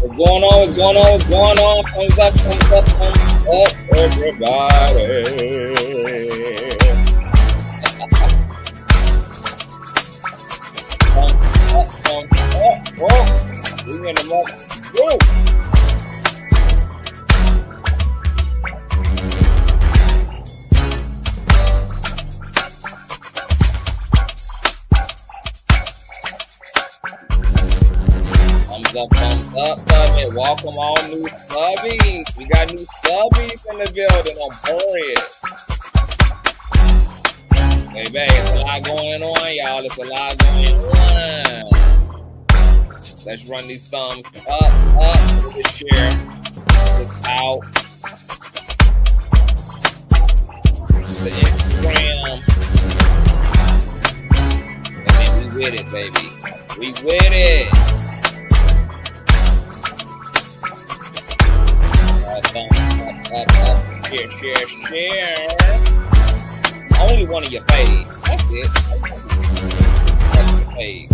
What's going on? What's going on? What's going on? Thumbs up, thumbs up, thumbs up, everybody. Whoa, we in the mother. Whoa. Thumbs up, subbies. Welcome all new subbies. We got new subbies in the building. I'm buried. Baby, it's a lot going on, y'all. It's a lot going on. Let's run these thumbs up, with the share, this out, the Instagram, and then we with it, baby. We with it. Share. Only one of your faves. That's it. That's your fave.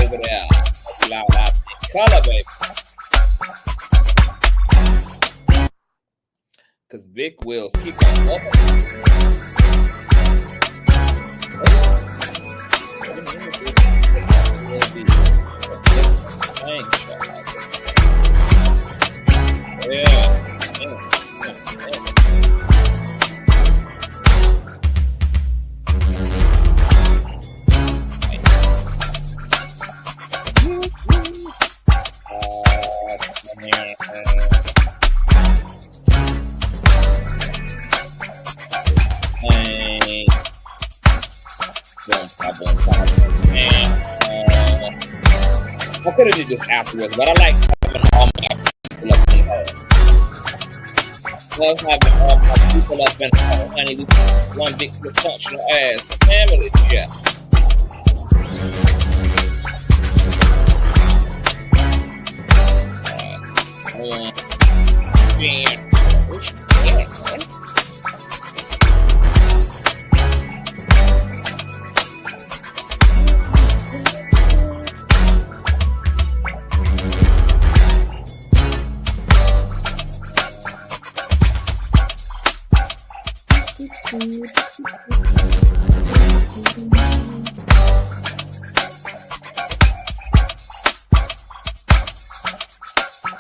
Over there. Loud, color, baby. Cause big wheels keep on up. I could have did this afterwards, but I like having all my people up in home. Love having all my people up in home, honey. We one big dysfunctional ass family chat.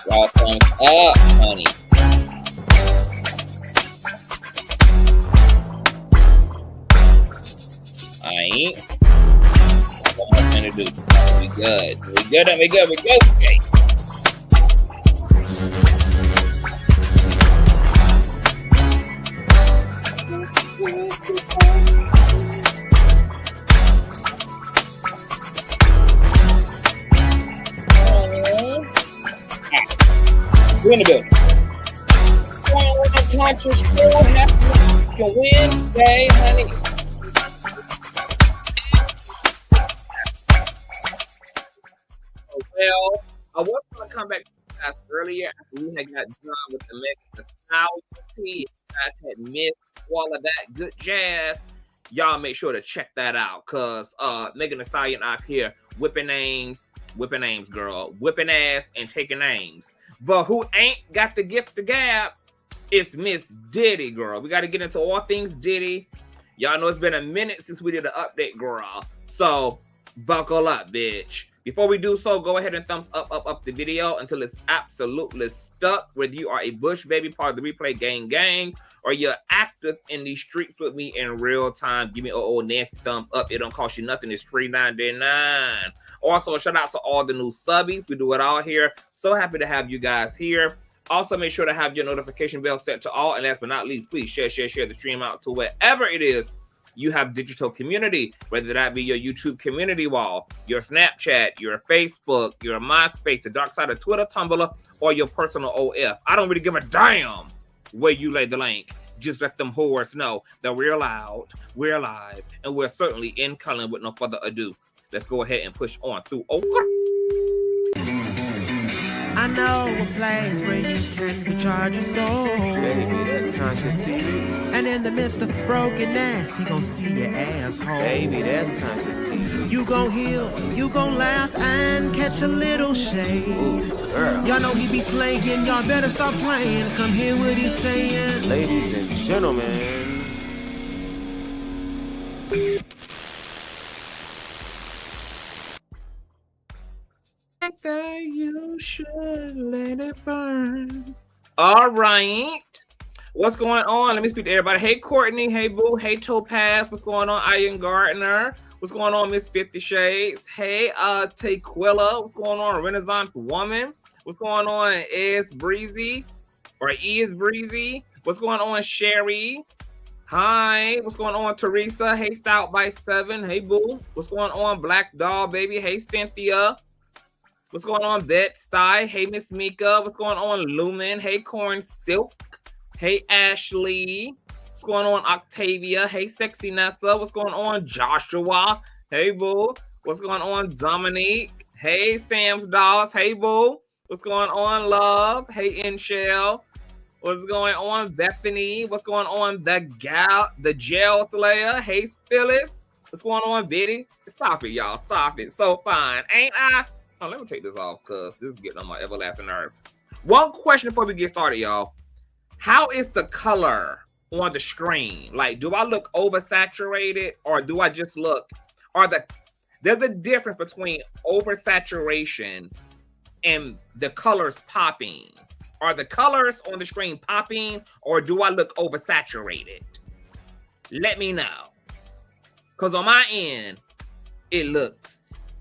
Y'all thumbs up, honey. I ain't. One more thing to do. We good. We good. Okay. We're in the building. Conscious still have to win, day, honey. Well, I was going to come back to class earlier after we had got done with the Meek Mill Diddy. I had missed all of that good jazz. Y'all make sure to check that out, cause Megan Thee Stallion out here whipping names, girl, whipping ass and taking names. But who ain't got the gift to gab is Miss Diddy, girl. We got to get into all things Diddy. Y'all know it's been a minute since we did an update, girl. So buckle up, bitch. Before we do so, go ahead and thumbs up the video until it's absolutely stuck. Whether you are a Bush baby part of the replay gang, or you're active in these streets with me in real time, give me an old nasty thumbs up. It don't cost you nothing. It's $3.99. Also, shout out to all the new subbies. We do it all here. So happy to have you guys here. Also, make sure to have your notification bell set to all. And last but not least, please share the stream out to wherever it is you have digital community, whether that be your YouTube community wall, your Snapchat, your Facebook, your MySpace, the dark side of Twitter, Tumblr, or your personal OF. I don't really give a damn where you lay the link. Just let them whores know that we're loud, we're live, and we're certainly in color. With no further ado, let's go ahead and push on through. I know a place where you can recharge your soul. Baby, that's Consciouztv. And in the midst of brokenness, he gon' see your asshole. Baby, that's Consciouztv. You gon' heal, you gon' laugh and catch a little shade. Ooh, girl. Y'all know he be slaying, y'all better stop playing. Come hear what he's saying. Ladies and gentlemen. You should let it burn. All right. What's going on? Let me speak to everybody. Hey, Courtney. Hey, Boo. Hey, Topaz. What's going on? Ian Gardner. What's going on, Miss 50 Shades? Hey, Taquilla. What's going on? Renaissance Woman. What's going on? Is Breezy? What's going on, Sherry? Hi. What's going on, Teresa? Hey, Stout by 7. Hey, Boo. What's going on, Black Doll, baby? Hey, Cynthia. What's going on, Bet Sty? Hey, Miss Mika. What's going on, Lumen? Hey, Corn Silk. Hey, Ashley. What's going on, Octavia? Hey, Sexy Nessa. What's going on, Joshua? Hey, Boo. What's going on, Dominique? Hey, Sam's Dolls. Hey, Boo. What's going on, Love? Hey, Inshell. What's going on, Bethany? What's going on, the Jail Slayer? Hey, Phyllis. What's going on, Biddy? Stop it, y'all. Stop it. So fine, ain't I? Oh, let me take this off because this is getting on my everlasting nerve. One question before we get started, y'all. How is the color on the screen? Like, do I look oversaturated or do I just look? There's a difference between oversaturation and the colors popping. Are the colors on the screen popping or do I look oversaturated? Let me know. Because on my end, it looks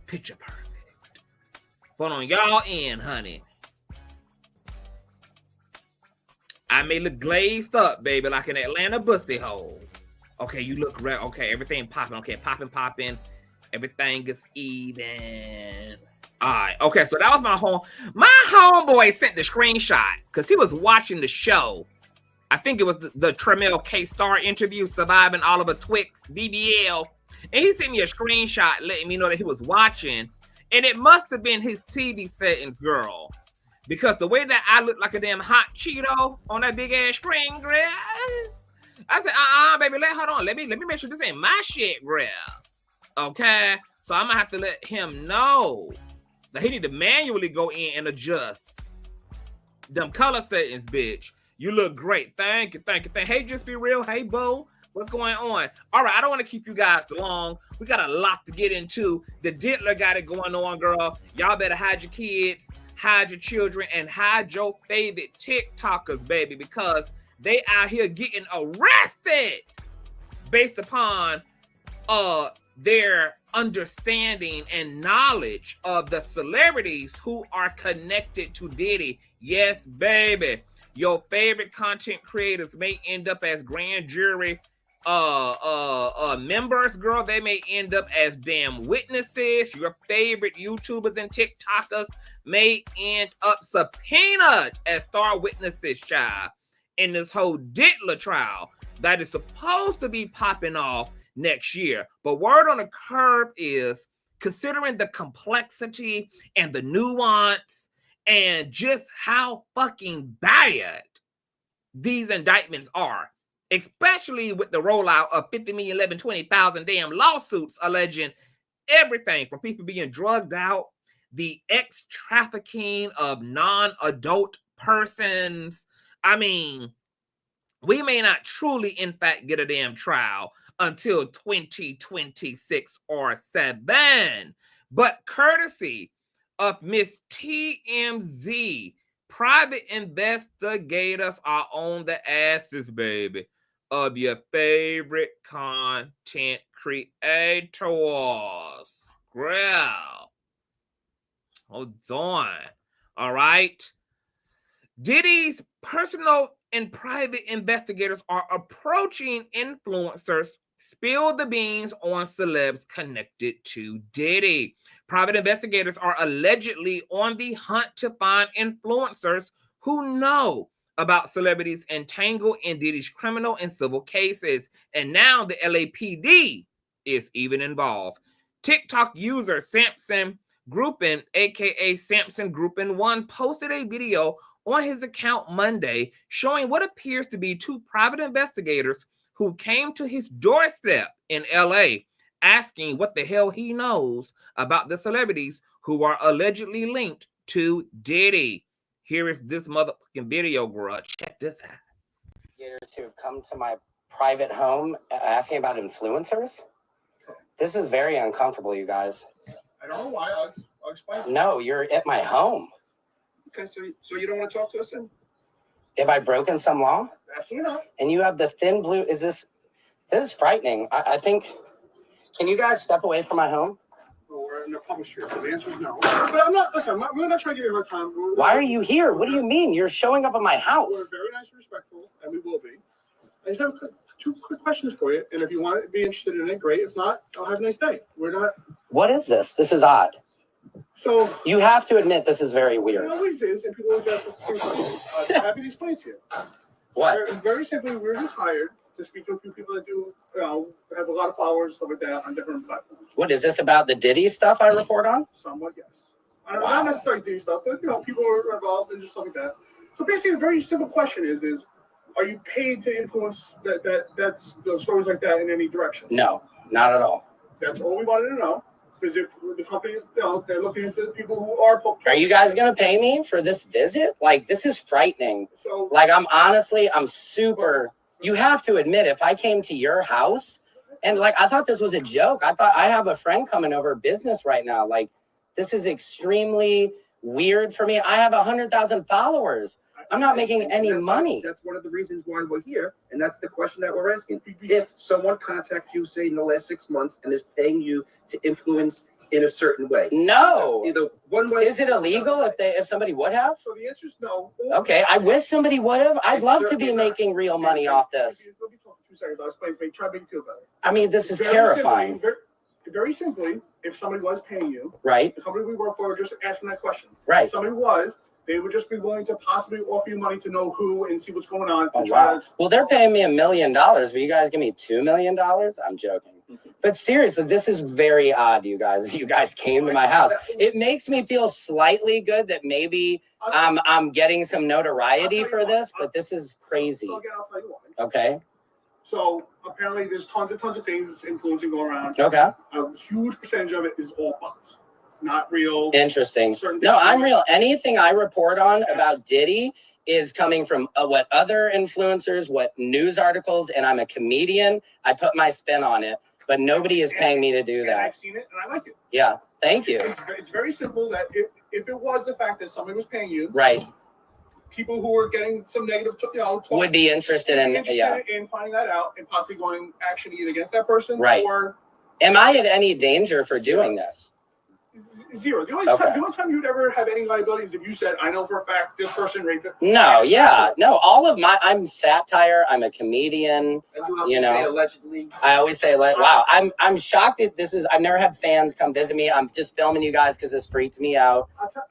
picture perfect. But on y'all end, honey, I may look glazed up, baby, like an Atlanta busty hole. Okay, you look red. Okay, everything popping. Okay, popping. Everything is even. All right. Okay, so that was my homeboy sent the screenshot because he was watching the show. I think it was the Tremel K-Star interview, Surviving Oliver Twix, BBL. And he sent me a screenshot letting me know that he was watching. And it must have been his TV settings, girl. Because the way that I look like a damn hot Cheeto on that big ass screen, girl. I said, baby, hold on. Let me make sure this ain't my shit, girl. Okay. So I'm gonna have to let him know that he need to manually go in and adjust them color settings, bitch. You look great. Thank you. Hey, just be real. Hey, Bo. What's going on? All right, I don't want to keep you guys long. We got a lot to get into. The Diddler got it going on, girl. Y'all better hide your kids, hide your children, and hide your favorite TikTokers, baby, because they out here getting arrested based upon their understanding and knowledge of the celebrities who are connected to Diddy. Yes, baby. Your favorite content creators may end up as grand jury members, girl. They may end up as damn witnesses. Your favorite YouTubers and TikTokers may end up subpoenaed as star witnesses, child, in this whole Diddler trial that is supposed to be popping off next year. But word on the curb is, considering the complexity and the nuance and just how fucking bad these indictments are, especially with the rollout of 50 million, 11, 20,000 damn lawsuits alleging everything from people being drugged out, the trafficking of non-adult persons. I mean, we may not truly, in fact, get a damn trial until 2026 or 7. But courtesy of Miss TMZ, private investigators are on the asses, baby, of your favorite content creators. Girl, hold on. All right. Diddy's personal and private investigators are approaching influencers, spill the beans on celebs connected to Diddy. Private investigators are allegedly on the hunt to find influencers who know about celebrities entangled in Diddy's criminal and civil cases. And now the LAPD is even involved. TikTok user Samson Groupin, aka Samson Groupin 1, posted a video on his account Monday showing what appears to be two private investigators who came to his doorstep in LA asking what the hell he knows about the celebrities who are allegedly linked to Diddy. Here is this motherfucking video, bro. Check this out. To come to my private home asking about influencers? This is very uncomfortable, you guys. I don't know why. I'll explain. No, you're at my home. Okay, so you don't want to talk to us then? Have I broken some law? Absolutely not. And you have the thin blue. Is this is frightening. I think, can you guys step away from my home? Well, we're in a public street, so the answer is no. But I'm not, listen, we're not trying to give you a hard time. Why are you here? What do you mean? You're showing up at my house. We're very nice and respectful, and we will be. I just have two quick questions for you, and if you want to be interested in it, great. If not, I'll have a nice day. We're not. What is this? This is odd. So you have to admit this is very weird. It always is, and people always ask us the same question. I'm happy to explain to you. What? Very simply, we're just hired to speak to a few people that do, have a lot of followers, stuff like that, on different platforms. What is this about the Diddy stuff I report on? Somewhat, yes. Not necessarily Diddy stuff, but people are involved and just stuff like that. So basically, a very simple question is are you paid to influence that's stories like that in any direction? No, not at all. That's all we wanted to know. Because if the company is, they're looking into people who are. Are you guys gonna pay me for this visit? Like, this is frightening. So, like, I'm super. You have to admit, if I came to your house and like, I thought this was a joke. I thought I have a friend coming over business right now. Like, this is extremely weird for me. I have 100,000 followers. I'm not making any money. That's one of the reasons why we're here, and that's the question that we're asking. If someone contacts you, say, in the last 6 months, and is paying you to influence in a certain way, no, either one way. Is it illegal if somebody would have? So the answer is no. Okay, I wish somebody would have. I'd love to be making real money off this. Let me talk for 2 seconds. I'll explain. Try to make you feel better. I mean, this is terrifying. Very simply, if somebody was paying you, right? The company we work for just asking that question, right? If somebody was. They would just be willing to possibly offer you money to know who and see what's going on. Oh, wow. Well, they're paying me $1 million. Will you guys give me $2 million? I'm joking. But seriously, this is very odd, you guys. You guys came to my house. It makes me feel slightly good that maybe I'm getting some notoriety for this, but this is crazy. So again, I'll tell you why. Okay. So apparently there's tons of things influencing going around. Okay. A huge percentage of it is all bots. Not real. Interesting. No, I'm real. Anything I report on about Diddy is coming from what other influencers, what news articles, and I'm a comedian. I put my spin on it, but nobody is paying me to do that. I've seen it and I like it. Yeah, thank you. It's very simple that if it was the fact that somebody was paying you, right? People who were getting some negative, would be interested in finding that out and possibly going action either against that person, right? Or am I at any danger for doing this? Zero. The only time you would ever have any liability is if you said, I know for a fact this person raped it. No, no, all of I'm satire, I'm a comedian. And you say allegedly. I always say, wow, I'm shocked that this is, I've never had fans come visit me. I'm just filming you guys because this freaked me out. I'll tell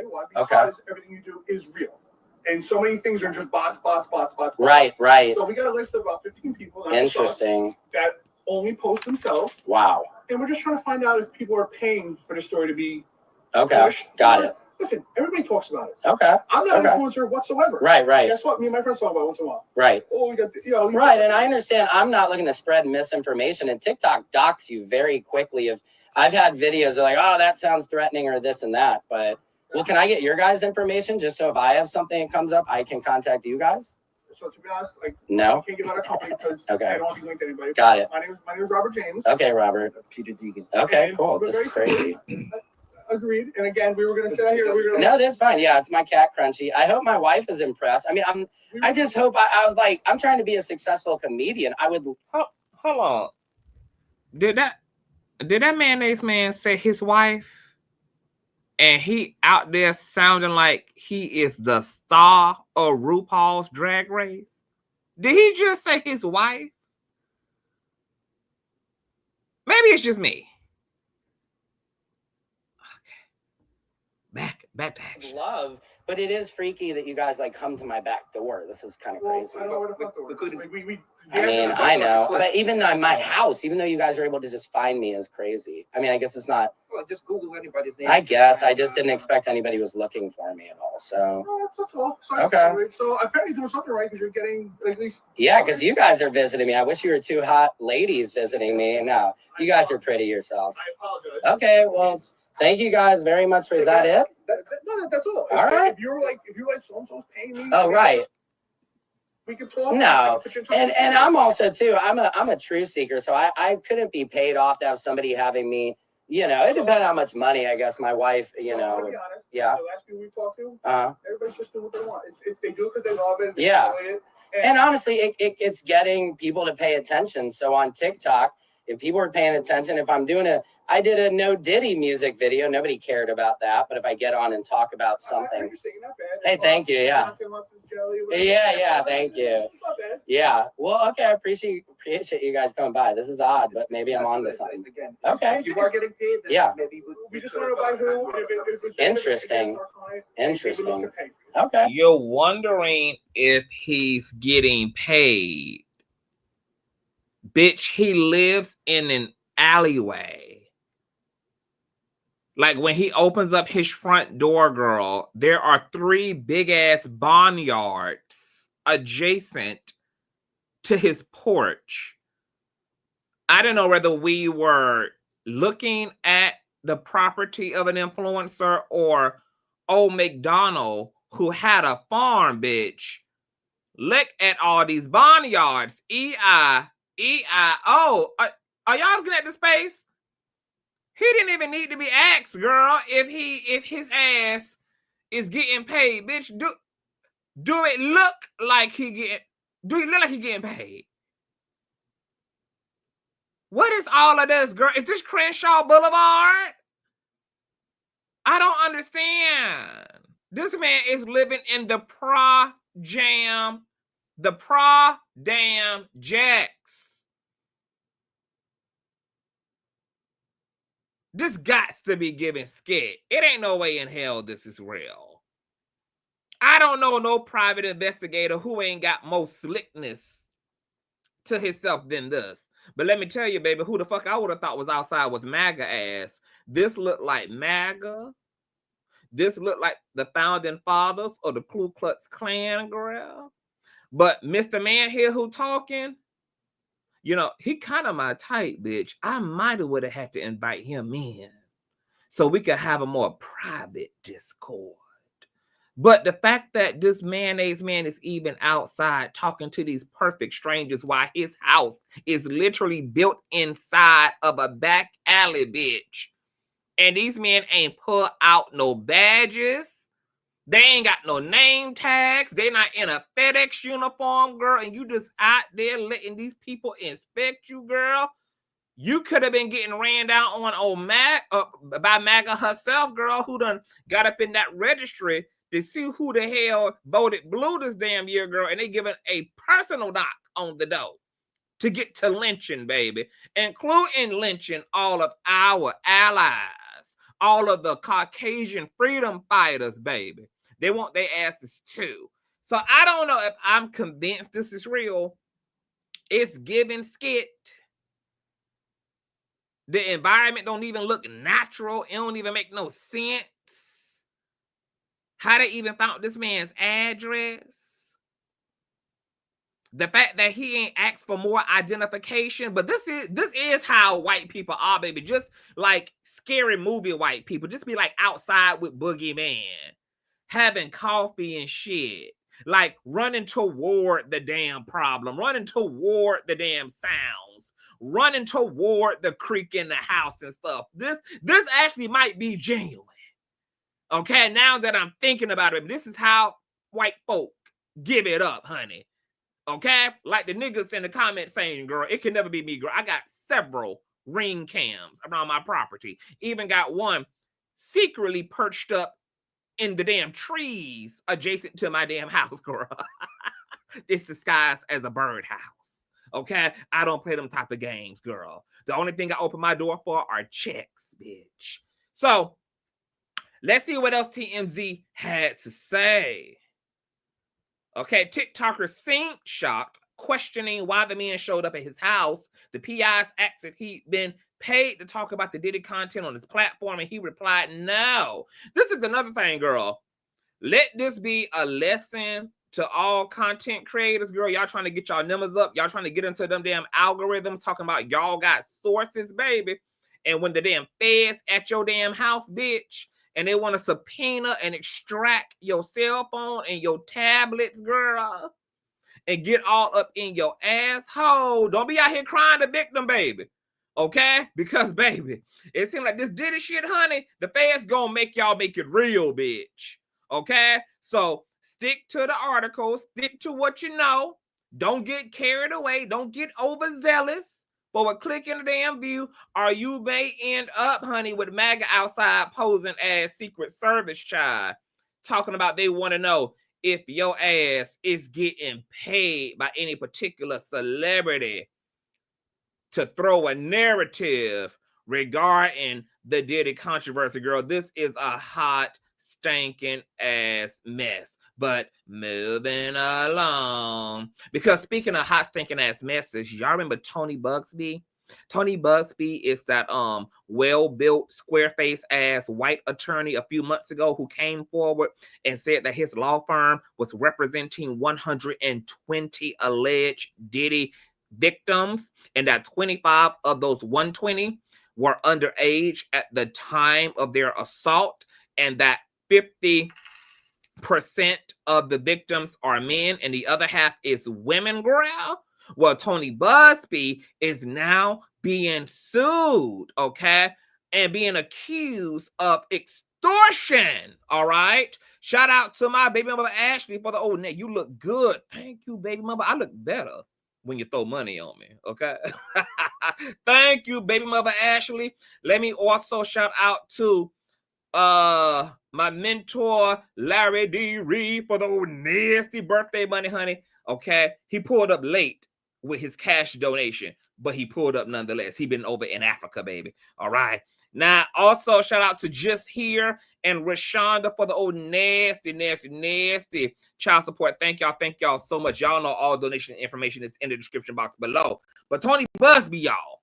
you why, because everything you do is real. And so many things are just bots. Right. So we got a list of about 15 people. Interesting. That only post themselves. Wow. And we're just trying to find out if people are paying for the story to be pushed. Got it. Listen, everybody talks about it. Okay. I'm not an influencer whatsoever. Right. Guess what? Me and my friends talk about it once in a while. Right. Oh, we got right. And I understand I'm not looking to spread misinformation, and TikTok docks you very quickly. If I've had videos of like, oh, that sounds threatening or this and that. But well, can I get your guys' information just so if I have something that comes up, I can contact you guys? So to be honest, no, I can't give out a company because I don't want to be linked to anybody. Got it. My name is Robert James. Okay, Robert. Peter Deegan. Okay, cool. This is crazy. Agreed. And again, we were going to sit out here. No, that's fine. Yeah, it's my cat Crunchy. I hope my wife is impressed. I mean, I just hope I was like, I'm trying to be a successful comedian. I would. Hold on. Did that mayonnaise man say his wife? And he out there sounding like he is the star of RuPaul's Drag Race? Did he just say his wife? Maybe it's just me. Okay. Back to action. love, but it is freaky that you guys like come to my back door. This is kind of crazy. I know where the front door is. I mean, I know, but even though my house, even though you guys are able to just find me is crazy. I mean, I guess it's not. Well, just Google anybody's name. I guess I just didn't expect anybody was looking for me at all. So No, that's all. So Okay. So apparently you're doing something right because you're getting at least. yeah, because you guys are visiting me. I wish you were two hot ladies visiting me. No, you guys are pretty yourselves. I apologize. Okay, well, thank you guys very much. Is that it? No, that's all. All right. If you're like so and so's paying me. Oh, right. We can talk. No, and I'm also too. I'm a truth seeker, so I couldn't be paid off to have somebody having me. You know, it depends how much money. I guess my wife. You So, know. I'll be honest, Yeah. The last people we talked to, Everybody's just doing what they want. It's they do it because they love it. Yeah. They enjoy it, And honestly, it's getting people to pay attention. So on TikTok, if people are paying attention, if I'm doing I did a No Diddy music video. Nobody cared about that. But if I get on and talk about something. You're singing not bad. Hey, thank you. Yeah. Yeah, thank you. It's not bad. Yeah. Well, okay. I appreciate you guys coming by. This is odd, but maybe I'm on to something. Again, Okay. if you are getting paid, then Yeah. maybe We just want to know by who. If it's Interesting. against our client, Interesting. we look to pay. Okay. You're wondering if he's getting paid. Bitch, he lives in an alleyway. Like when he opens up his front door, girl, there are 3 big ass barnyards adjacent to his porch. I don't know whether we were looking at the property of an influencer or old McDonald who had a farm, bitch. Look at all these barnyards. E-I-E-I-O. Are y'all looking at the space? He didn't even need to be asked, girl, if his ass is getting paid. Bitch, do it look like he getting paid? What is all of this, girl? Is this Crenshaw Boulevard? I don't understand. This man is living in the damn Jacks. This gots to be giving skit. It ain't no way in hell this is real. I don't know no private investigator who ain't got more slickness to himself than this. But let me tell you, baby, who the fuck I would have thought was outside was MAGA ass. This looked like MAGA. This looked like the founding fathers of the Ku Klux Klan, girl. But Mr. Man here who talking, you know, he kind of my type, bitch. I might have would have had to invite him in so we could have a more private discord. But the fact that this mayonnaise man is even outside talking to these perfect strangers while his house is literally built inside of a back alley, bitch. And these men ain't pull out no badges. They ain't got no name tags. They not in a FedEx uniform, girl. And you just out there letting these people inspect you, girl. You could have been getting ran down on old by MAGA herself, girl, who done got up in that registry to see who the hell voted blue this damn year, girl. And they giving a personal knock on the door to get to lynching, baby. Including lynching all of our allies, all of the Caucasian freedom fighters, baby. They want their asses too. So I don't know if I'm convinced this is real. It's giving skit. The environment don't even look natural. It don't even make no sense. How they even found this man's address. The fact that he ain't asked for more identification. But this is how white people are, baby. Just like scary movie white people. Just be like outside with Boogeyman. Having coffee and shit. Like running toward the damn problem. Running toward the damn sounds. Running toward the creak in the house and stuff. This actually might be genuine. Okay, now that I'm thinking about it, this is how white folk give it up, honey. Okay? Like the niggas in the comments saying, girl, it can never be me, girl. I got several ring cams around my property. Even got one secretly perched up in the damn trees adjacent to my damn house, girl. It's disguised as a birdhouse. Okay? I don't play them type of games, girl. The only thing I open my door for are checks, bitch. So, Let's see what else TMZ had to say. Okay, TikToker seemed shocked, questioning why the man showed up at his house. The PIs asked if he'd been paid to talk about the Diddy content on his platform, and he replied, no. This is another thing, girl. Let this be a lesson to all content creators, girl. Y'all trying to get y'all numbers up. Y'all trying to get into them damn algorithms, talking about y'all got sources, baby. And when the damn feds at your damn house, bitch, and they want to subpoena and extract your cell phone and your tablets, girl, and get all up in your asshole. Don't be out here crying the victim, baby. Okay? Because, baby, it seems like this Diddy shit, honey, the feds gonna make y'all make it real, bitch. Okay? So stick to the article. Stick to what you know. Don't get carried away. Don't get overzealous for a click in the damn view, or you may end up, honey, with MAGA outside posing as Secret Service child, talking about they want to know if your ass is getting paid by any particular celebrity to throw a narrative regarding the Diddy controversy, girl. This is a hot, stinking ass mess. But moving along. Because speaking of hot, stinking ass messes, y'all remember Tony Buzbee? Tony Buzbee is that well-built, square-faced ass white attorney a few months ago who came forward and said that his law firm was representing 120 alleged Diddy victims, and that 25 of those 120 were underage at the time of their assault, and that 50% of the victims are men and the other half is women, girl. Well, Tony Buzbee is now being sued, okay, and being accused of extortion, all right? Shout out to my baby mother Ashley for the old neck. You look good. Thank you, baby mother. I look better when you throw money on me, okay? Thank you, baby mother Ashley. Let me also shout out to my mentor Larry D. Reed for the old nasty birthday money, honey. Okay, he pulled up late with his cash donation, but he pulled up nonetheless. He been over in Africa, baby. All right. Now, also shout out to Just Here and Rashonda for the old nasty child support. Thank y'all so much. Y'all know all donation information is in the description box below. But Tony Buzbee, y'all,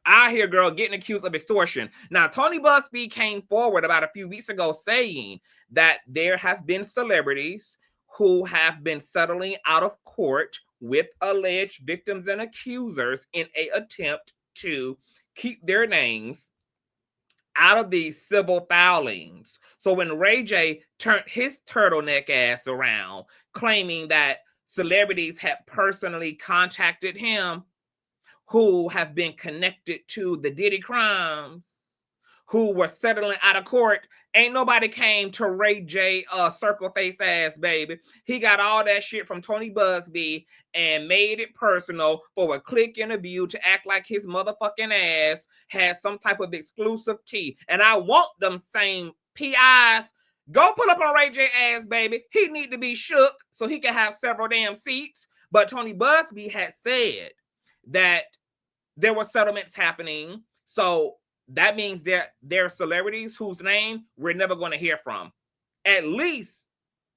out here, girl, getting accused of extortion. Now, Tony Buzbee came forward about a few weeks ago saying that there have been celebrities who have been settling out of court with alleged victims and accusers in an attempt to keep their names out of these civil filings. So when Ray J turned his turtleneck ass around, claiming that celebrities had personally contacted him who have been connected to the Diddy crimes, who were settling out of court, ain't nobody came to Ray J circle face ass, baby. He got all that shit from Tony Buzbee and made it personal for a click in a view to act like his motherfucking ass has some type of exclusive tea. And I want them same PIs. Go pull up on Ray J ass, baby. He need to be shook so he can have several damn seats. But Tony Buzbee had said that there were settlements happening. So that means they're celebrities whose name we're never going to hear from, at least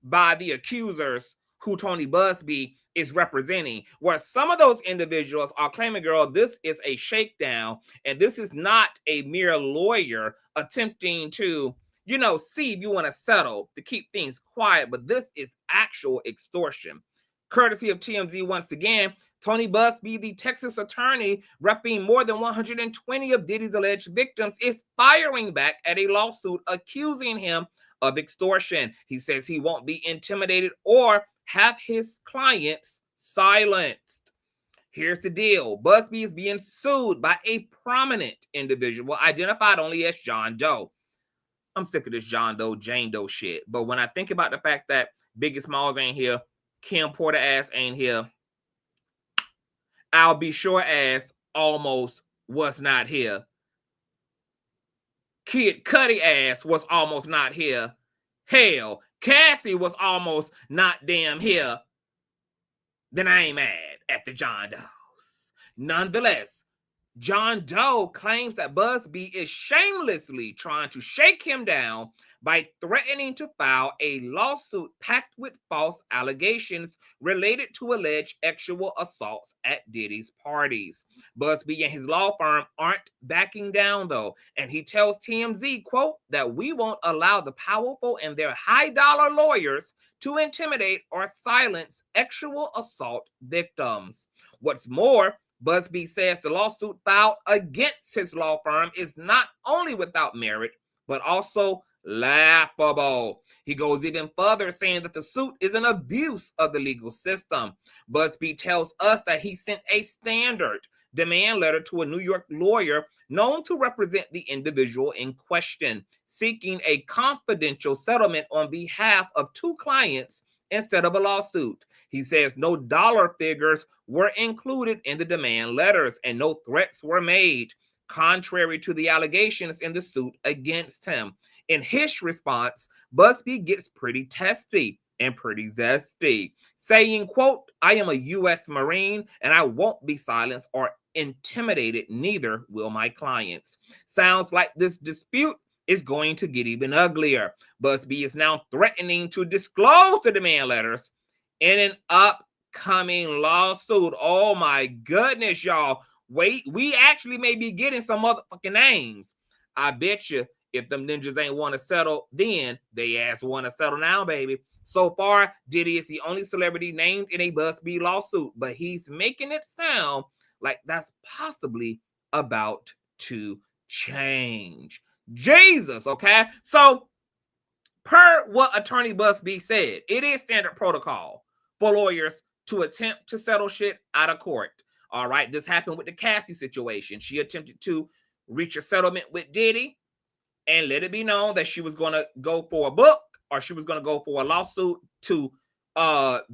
by the accusers who Tony Buzbee is representing, where some of those individuals are claiming, girl, this is a shakedown, and this is not a mere lawyer attempting to, you know, see if you want to settle to keep things quiet, but this is actual extortion. Courtesy of TMZ once again, Tony Buzbee, the Texas attorney repping more than 120 of Diddy's alleged victims, is firing back at a lawsuit accusing him of extortion. He says he won't be intimidated or have his clients silenced. Here's the deal. Buzbee is being sued by a prominent individual identified only as John Doe. I'm sick of this John Doe, Jane Doe shit. But when I think about the fact that Biggie Smalls ain't here, Kim Porter ass ain't here, I'll Be Sure ass almost was not here, Kid Cudi ass was almost not here, hell, Cassie was almost not damn here, then I ain't mad at the John Does. Nonetheless, John Doe claims that Buzbee is shamelessly trying to shake him down by threatening to file a lawsuit packed with false allegations related to alleged sexual assaults at Diddy's parties. Buzbee and his law firm aren't backing down, though, and he tells TMZ, quote, that we won't allow the powerful and their high-dollar lawyers to intimidate or silence sexual assault victims. What's more, Buzbee says the lawsuit filed against his law firm is not only without merit, but also laughable. He goes even further, saying that the suit is an abuse of the legal system. Buzbee tells us that he sent a standard demand letter to a New York lawyer known to represent the individual in question, seeking a confidential settlement on behalf of two clients instead of a lawsuit. He says no dollar figures were included in the demand letters and no threats were made, contrary to the allegations in the suit against him. In his response, Buzbee gets pretty testy and pretty zesty, saying, quote, I am a U.S. Marine and I won't be silenced or intimidated, neither will my clients. Sounds like this dispute is going to get even uglier. Buzbee is now threatening to disclose the demand letters in an upcoming lawsuit. Oh my goodness, y'all. Wait, we actually may be getting some motherfucking names. I bet you if them ninjas ain't want to settle then, they ass want to settle now, baby. So far, Diddy is the only celebrity named in a Buzbee lawsuit, but he's making it sound like that's possibly about to change. Jesus, okay? So, per what Attorney Buzbee said, it is standard protocol for lawyers to attempt to settle shit out of court. All right, this happened with the Cassie situation. She attempted to reach a settlement with Diddy and let it be known that she was going to go for a book or she was going to go for a lawsuit to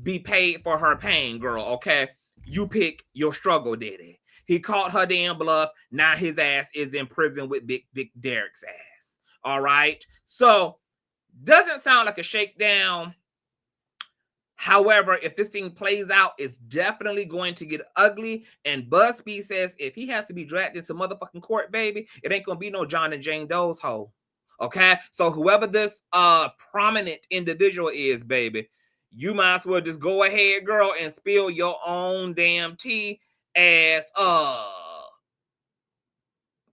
be paid for her pain, girl, okay? You pick your struggle, Diddy. He caught her damn bluff. Now his ass is in prison with Big Derek's ass. All right? So, doesn't sound like a shakedown. However, if this thing plays out, it's definitely going to get ugly. And Buzbee says if he has to be dragged into motherfucking court, baby, it ain't going to be no John and Jane Doe's hoe. Okay? So whoever this prominent individual is, baby, you might as well just go ahead, girl, and spill your own damn tea, as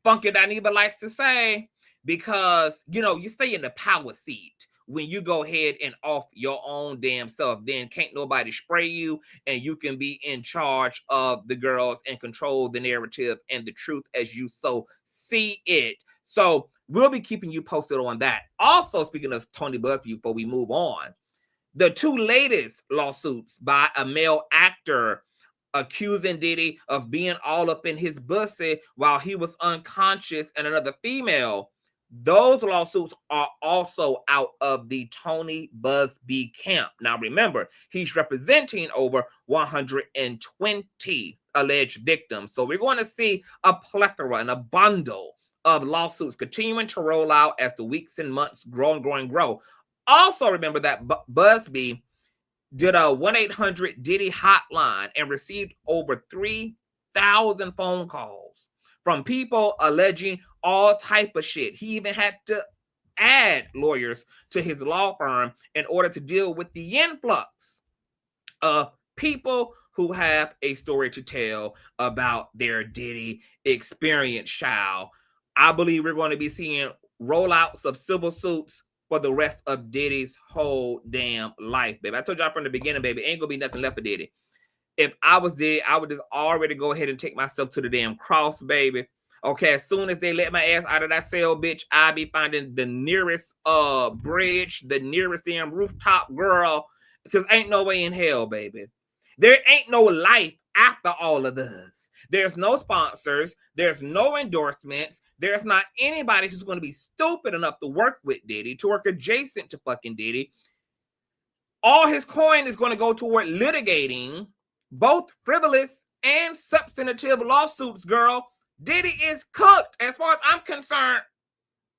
Funky Dineva likes to say, because, you know, you stay in the power seat when you go ahead and off your own damn self. Then can't nobody spray you, and you can be in charge of the girls and control the narrative and the truth as you so see it. So we'll be keeping you posted on that. Also, speaking of Tony Buzbee, before we move on, the two latest lawsuits by a male actor accusing Diddy of being all up in his pussy while he was unconscious, and another female, those lawsuits are also out of the Tony Buzbee camp. Now remember, he's representing over 120 alleged victims. So we're going to see a plethora and a bundle of lawsuits continuing to roll out as the weeks and months grow and grow and grow. Also remember that Buzbee did a 1-800 Diddy hotline and received over 3,000 phone calls from people alleging all type of shit. He even had to add lawyers to his law firm in order to deal with the influx of people who have a story to tell about their Diddy experience, child. I believe we're going to be seeing rollouts of civil suits for the rest of Diddy's whole damn life, baby. I told y'all from the beginning, baby, ain't gonna be nothing left for Diddy. If I was Diddy, I would just already go ahead and take myself to the damn cross, baby. Okay, as soon as they let my ass out of that cell, bitch, I'll be finding the nearest bridge, the nearest damn rooftop, girl, because ain't no way in hell, baby. There ain't no life after all of this. There's no sponsors. There's no endorsements. There's not anybody who's going to be stupid enough to work with Diddy, to work adjacent to fucking Diddy. All his coin is going to go toward litigating both frivolous and substantive lawsuits, girl. Diddy is cooked. As far as I'm concerned,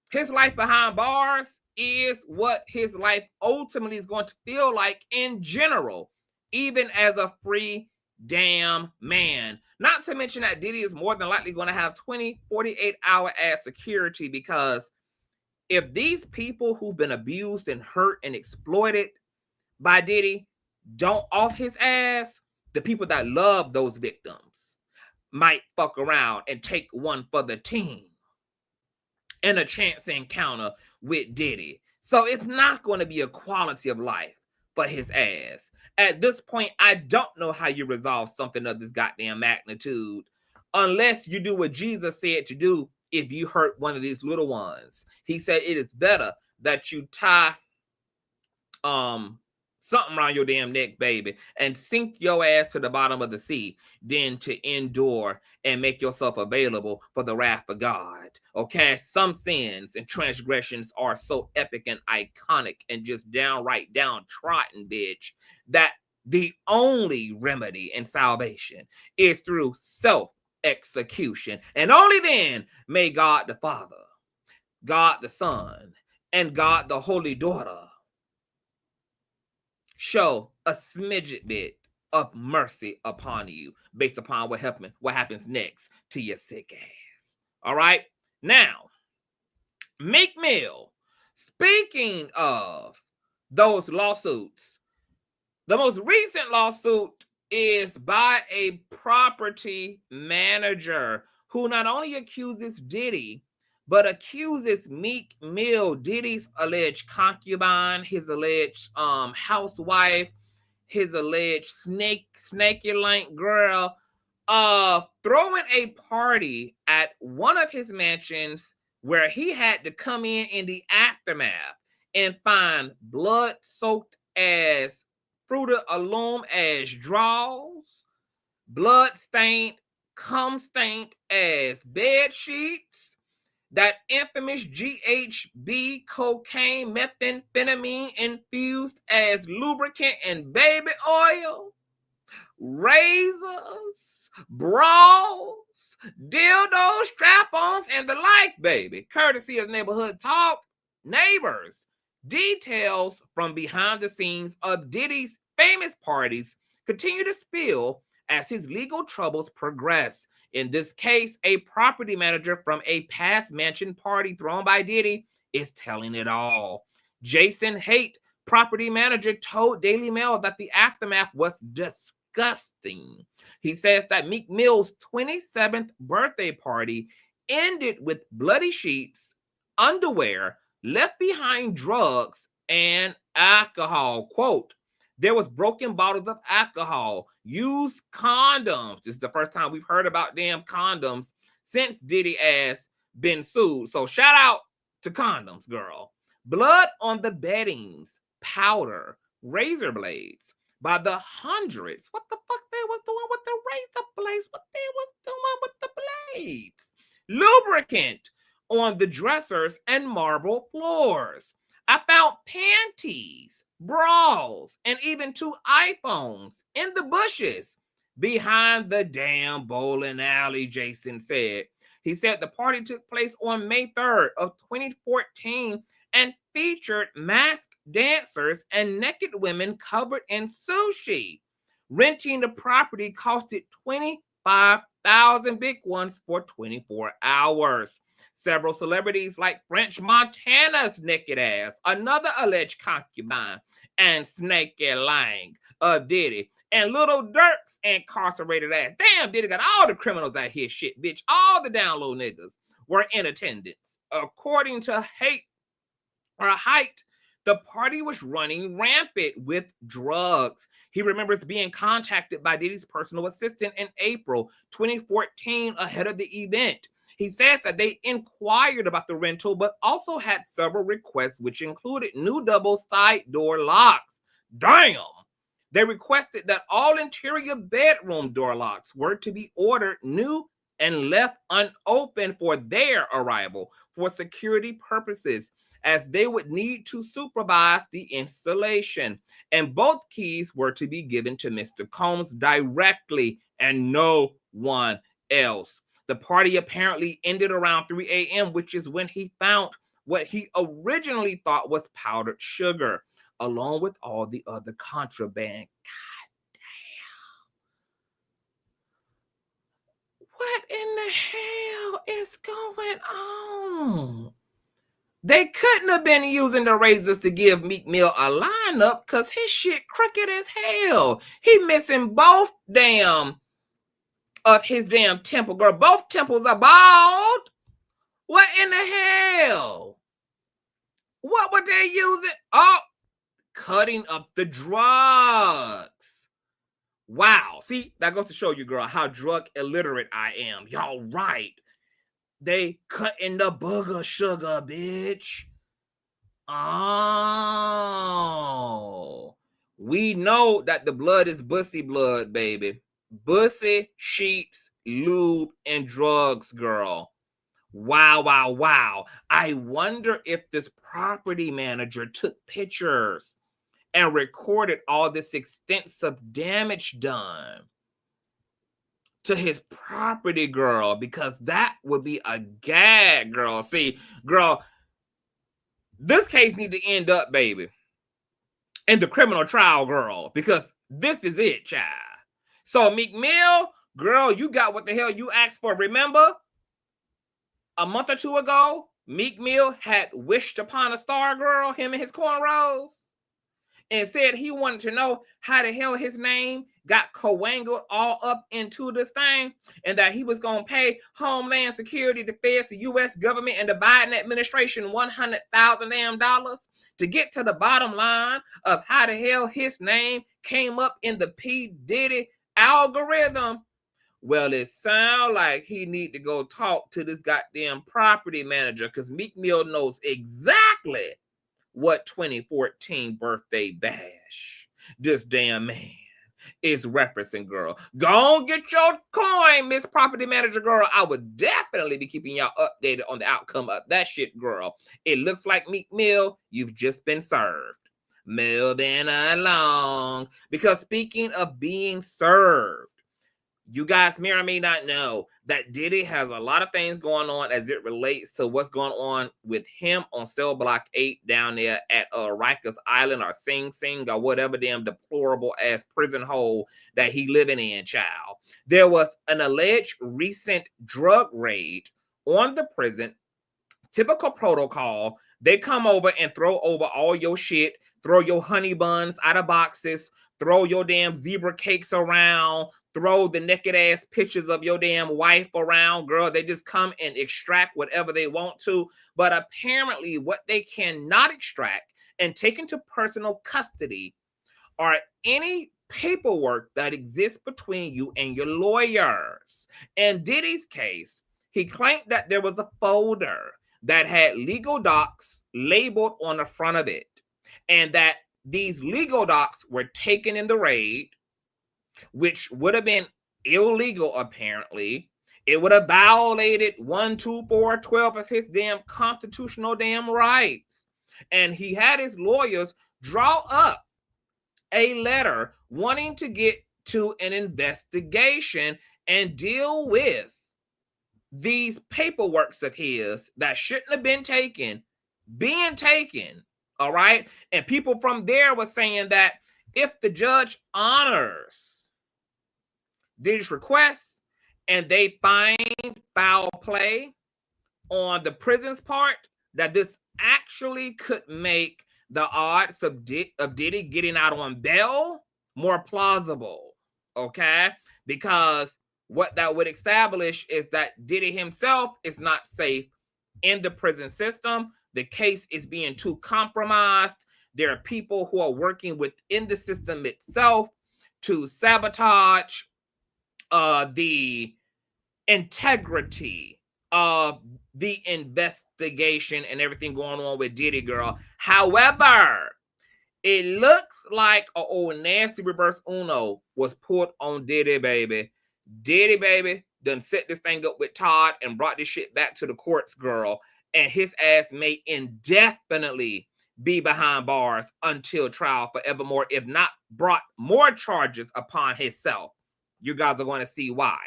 his life behind bars is what his life ultimately is going to feel like in general, even as a free damn man. Not to mention that Diddy is more than likely going to have 48-hour ass security, because if these people who've been abused and hurt and exploited by Diddy don't off his ass, the people that love those victims might fuck around and take one for the team in a chance encounter with Diddy. So it's not going to be a quality of life for his ass. At this point, I don't know how you resolve something of this goddamn magnitude unless you do what Jesus said to do if you hurt one of these little ones. He said it is better that you tie something around your damn neck, baby, and sink your ass to the bottom of the sea than to endure and make yourself available for the wrath of God. Okay, some sins and transgressions are so epic and iconic and just downright downtrodden, bitch, that the only remedy and salvation is through self-execution. And only then may God the Father, God the Son, and God the Holy Daughter show a smidget bit of mercy upon you based upon what happens next to your sick ass. All right? Now, Meek Mill, speaking of those lawsuits, the most recent lawsuit is by a property manager who not only accuses Diddy, but accuses Meek Mill, Diddy's alleged concubine, his alleged housewife, his alleged snaky lank girl, throwing a party at one of his mansions where he had to come in the aftermath and find blood-soaked as Fruit of the Loom as drawers, blood-stained, cum-stained as bed sheets, that infamous GHB cocaine methamphetamine infused as lubricant and baby oil, razors, bras, dildos, strap-ons, and the like, baby. Courtesy of Neighborhood Talk, neighbors. Details from behind the scenes of Diddy's famous parties continue to spill as his legal troubles progress. In this case, a property manager from a past mansion party thrown by Diddy is telling it all. Jason Haight, property manager, told Daily Mail that the aftermath was disgusting. He says that Meek Mill's 27th birthday party ended with bloody sheets, underwear, left behind drugs, and alcohol. Quote, there was broken bottles of alcohol, used condoms. This is the first time we've heard about damn condoms since Diddy ass been sued. So shout out to condoms, girl. Blood on the beddings, powder, razor blades by the hundreds. What the fuck they was doing with the razor blades? What they was doing with the blades? Lubricant on the dressers and marble floors. I found panties, bras, and even 2 iPhones in the bushes behind the damn bowling alley, Jason said. He said the party took place on May 3rd of 2014 and featured masked dancers and naked women covered in sushi. Renting the property costed $25,000 big ones for 24 hours. Several celebrities like French Montana's naked ass, another alleged concubine, and Snaky Lang of Diddy, and Little Dirk's incarcerated ass. Damn, Diddy got all the criminals out here, shit, bitch. All the down low niggas were in attendance. According to Haight, the party was running rampant with drugs. He remembers being contacted by Diddy's personal assistant in April 2014 ahead of the event. He says that they inquired about the rental, but also had several requests, which included new double side door locks. Damn! They requested that all interior bedroom door locks were to be ordered new and left unopened for their arrival for security purposes, as they would need to supervise the installation. And both keys were to be given to Mr. Combs directly and no one else. The party apparently ended around 3 a.m., which is when he found what he originally thought was powdered sugar, along with all the other contraband. God damn. What in the hell is going on? They couldn't have been using the razors to give Meek Mill a lineup because his shit crooked as hell. He missing both of his damn temple, girl. Both temples are bald. What in the hell? What were they using? Oh, cutting up the drugs. Wow. See, that goes to show you, girl, how drug illiterate I am. Y'all right. They cutting the booger sugar, bitch. Oh. We know that the blood is Buzbee blood, baby. Buzbee, sheets, lube, and drugs, girl. Wow, wow, wow. I wonder if this property manager took pictures and recorded all this extensive damage done to his property, girl, because that would be a gag, girl. See, girl, this case need to end up, baby, in the criminal trial, girl, because this is it, child. So, Meek Mill, girl, you got what the hell you asked for. Remember, a month or two ago, Meek Mill had wished upon a star, girl, him and his cornrows, and said he wanted to know how the hell his name got coangled all up into this thing, and that he was going to pay Homeland Security, the feds, the U.S. government, and the Biden administration $100,000 damn to get to the bottom line of how the hell his name came up in the P. Diddy algorithm. Well, it sounds like he need to go talk to this goddamn property manager, because Meek Mill knows exactly what 2014 birthday bash this damn man is referencing, girl. Go on, get your coin, Miss Property Manager, girl. I would definitely be keeping y'all updated on the outcome of that shit, girl. It looks like Meek Mill, you've just been served. Moving along. Because speaking of being served, you guys may or may not know that Diddy has a lot of things going on as it relates to what's going on with him on Cell Block 8 down there at Rikers Island or Sing Sing or whatever damn deplorable ass prison hole that he living in, child. There was an alleged recent drug raid on the prison. Typical protocol. They come over and throw over all your shit, throw your honey buns out of boxes, throw your damn zebra cakes around, throw the naked ass pictures of your damn wife around, girl. They just come and extract whatever they want to. But apparently what they cannot extract and take into personal custody are any paperwork that exists between you and your lawyers. In Diddy's case, he claimed that there was a folder that had legal docs labeled on the front of it, and that these legal docs were taken in the raid, which would have been illegal, apparently. It would have violated 1, 2, 4, 12 of his damn constitutional damn rights. And he had his lawyers draw up a letter wanting to get to an investigation and deal with these paperworks of his that shouldn't have been taken, being taken, all right? And people from there were saying that if the judge honors Diddy's request and they find foul play on the prison's part, that this actually could make the odds of Diddy getting out on bail more plausible, okay? Because what that would establish is that Diddy himself is not safe in the prison system. The case is being too compromised. There are people who are working within the system itself to sabotage the integrity of the investigation and everything going on with Diddy, girl. However, it looks like an old nasty reverse Uno was put on Diddy, baby. Diddy, baby, done set this thing up with Todd and brought this shit back to the courts, girl. And his ass may indefinitely be behind bars until trial forevermore, if not brought more charges upon himself. You guys are going to see why.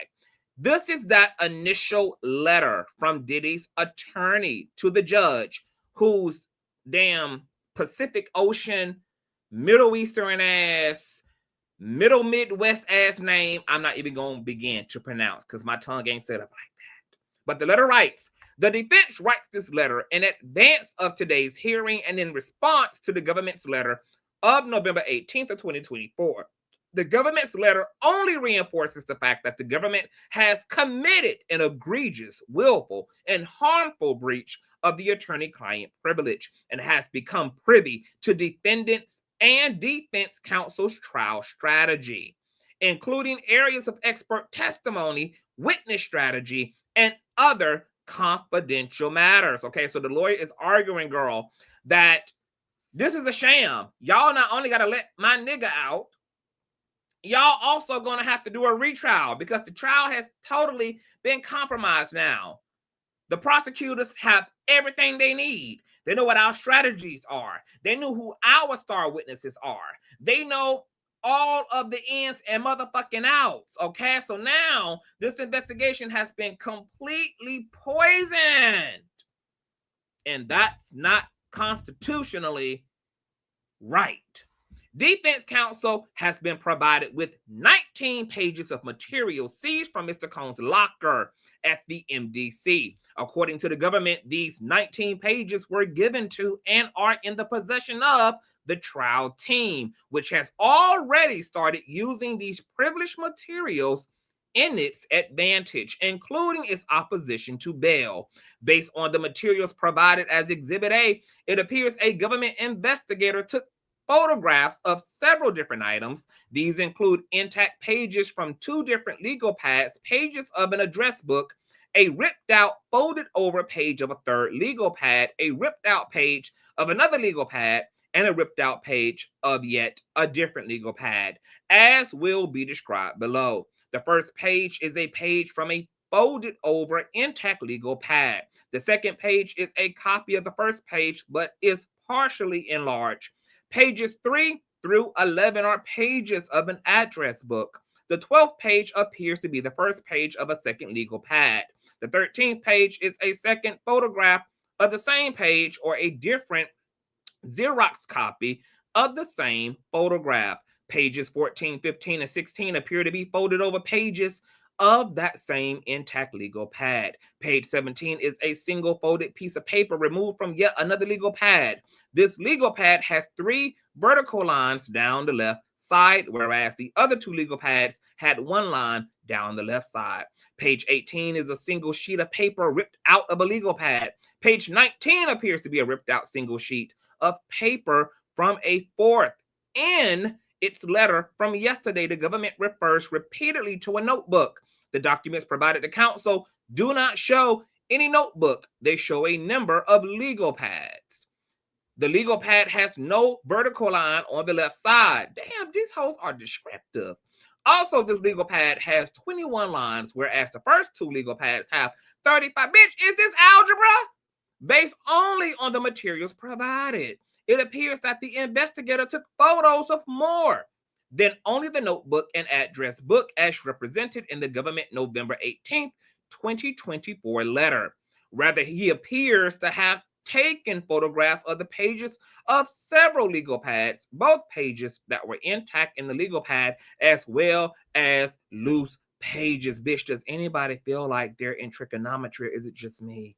This is that initial letter from Diddy's attorney to the judge, whose damn Pacific Ocean, Middle Eastern ass, Middle Midwest ass name I'm not even going to begin to pronounce because my tongue ain't set up like that. But the letter writes, The defense writes this letter in advance of today's hearing and in response to the government's letter of November 18th of 2024. The government's letter only reinforces the fact that the government has committed an egregious, willful, and harmful breach of the attorney-client privilege and has become privy to defendants and defense counsel's trial strategy, including areas of expert testimony, witness strategy, and other confidential matters. Okay, so the lawyer is arguing, girl, that this is a sham. Y'all not only got to let my nigga out, y'all also going to have to do a retrial because the trial has totally been compromised now. The prosecutors have everything they need. They know what our strategies are. They know who our star witnesses are. They know all of the ins and motherfucking outs. Okay, so now this investigation has been completely poisoned. And that's not constitutionally right. Defense counsel has been provided with 19 pages of material seized from Mr. Combs' locker at the MDC. According to the government, these 19 pages were given to and are in the possession of the trial team, which has already started using these privileged materials in its advantage, including its opposition to bail. Based on the materials provided as Exhibit A, it appears a government investigator took photographs of several different items. These include intact pages from 2 different legal pads, pages of an address book, a ripped out, folded over page of a 3rd legal pad, a ripped out page of another legal pad, and a ripped out page of yet a different legal pad, as will be described below. The first page is a page from a folded over intact legal pad. The second page is a copy of the first page, but is partially enlarged. Pages 3 through 11 are pages of an address book. The 12th page appears to be the first page of a second legal pad. The 13th page is a second photograph of the same page or a different Xerox copy of the same photograph. Pages 14, 15, and 16 appear to be folded over pages of that same intact legal pad. Page 17 is a single folded piece of paper removed from yet another legal pad. This legal pad has 3 vertical lines down the left side, whereas the other 2 legal pads had 1 line down the left side. Page 18 is a single sheet of paper ripped out of a legal pad. Page 19 appears to be a ripped out single sheet of paper from a 4th. In its letter from yesterday, the government refers repeatedly to a notebook. The documents provided to counsel do not show any notebook. They show a number of legal pads. The legal pad has no vertical line on the left side. Damn, these hoes are descriptive. Also, this legal pad has 21 lines, whereas the first 2 legal pads have 35. Bitch, is this algebra? Based only on the materials provided, it appears that the investigator took photos of more than only the notebook and address book as represented in the government November 18th, 2024 letter. Rather, he appears to have taken photographs of the pages of several legal pads, both pages that were intact in the legal pad, as well as loose pages. Bitch, does anybody feel like they're in trigonometry, or is it just me?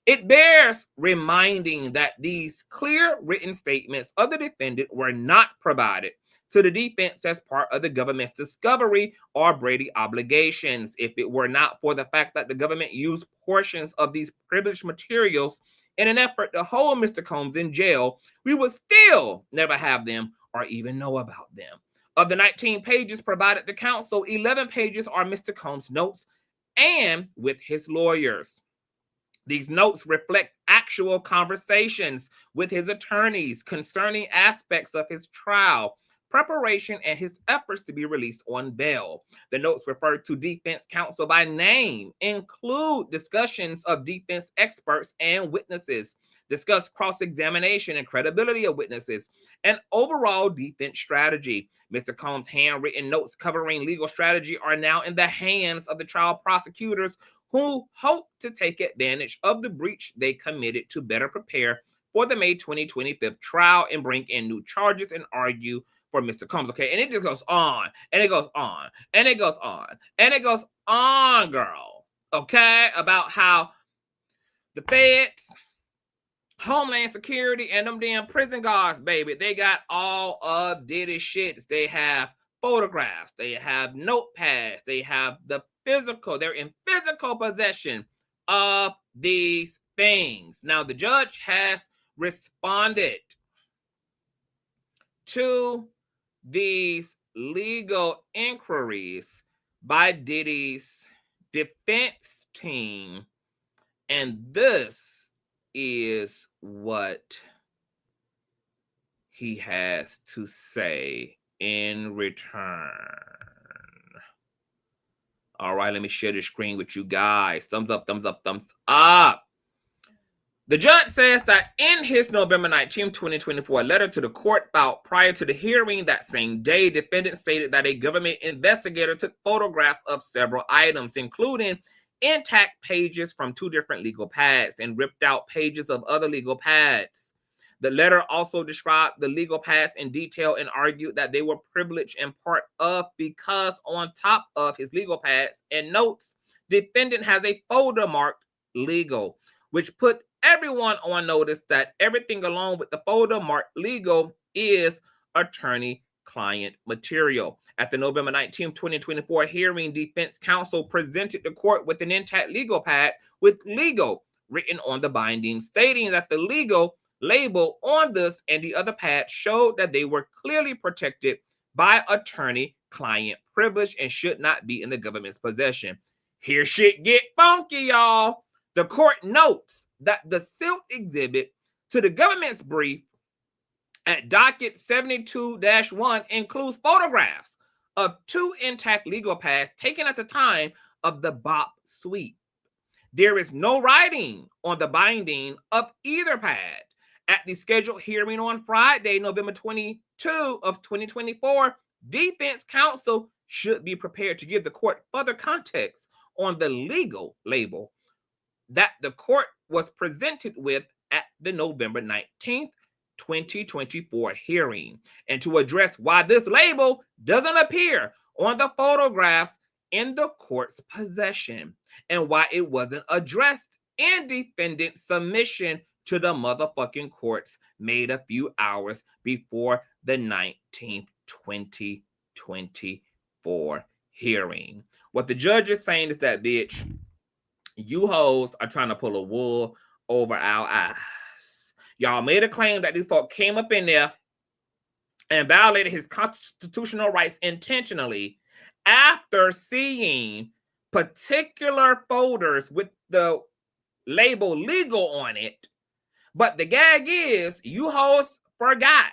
It bears reminding that these clear written statements of the defendant were not provided to the defense as part of the government's discovery or Brady obligations. If it were not for the fact that the government used portions of these privileged materials in an effort to hold Mr. Combs in jail, we would still never have them or even know about them. Of the 19 pages provided to counsel, 11 pages are Mr. Combs' notes and with his lawyers. These notes reflect actual conversations with his attorneys concerning aspects of his trial, preparation, and his efforts to be released on bail. The notes refer to defense counsel by name, include discussions of defense experts and witnesses, discuss cross-examination and credibility of witnesses, and overall defense strategy. Mr. Combs' handwritten notes covering legal strategy are now in the hands of the trial prosecutors, who hope to take advantage of the breach they committed to better prepare for the May 2025 trial and bring in new charges and argue for Mr. Combs. Okay, and it just goes on, and it goes on, and it goes on, and it goes on, girl. Okay, about how The feds, Homeland Security, and them damn prison guards, baby. They got all of Diddy shits. They have photographs. They have notepads. They have the physical. They're in physical possession of these things. Now, the judge has responded to these legal inquiries by Diddy's defense team, and this is what he has to say in return. All right, let me share the screen with you guys. Thumbs up, thumbs up, thumbs up. The judge says that in his November 19, 2024 letter to the court filed prior to the hearing that same day, defendant stated that a government investigator took photographs of several items, including intact pages from 2 different legal pads and ripped out pages of other legal pads. The letter also described the legal pads in detail and argued that they were privileged in part of because on top of his legal pads and notes, defendant has a folder marked legal, which put everyone on notice that everything along with the folder marked legal is attorney-client material. At the November 19, 2024 hearing, defense counsel presented the court with an intact legal pad with legal written on the binding, stating that the legal label on this and the other pad showed that they were clearly protected by attorney-client privilege and should not be in the government's possession. Here shit get funky, y'all. The court notes that the sealed exhibit to the government's brief at docket 72-1 includes photographs of 2 intact legal pads taken at the time of the BOP sweep. There is no writing on the binding of either pad. At the scheduled hearing on Friday, November 22 of 2024, defense counsel should be prepared to give the court further context on the legal label that the court was presented with at the November 19th, 2024 hearing, and to address why this label doesn't appear on the photographs in the court's possession and why it wasn't addressed in defendant's submission to the motherfucking courts made a few hours before the 19th, 2024 hearing. What the judge is saying is that, bitch, you hoes are trying to pull a wool over our eyes. Y'all made a claim that these folk came up in there and violated his constitutional rights intentionally after seeing particular folders with the label legal on it. But the gag is, you hoes forgot.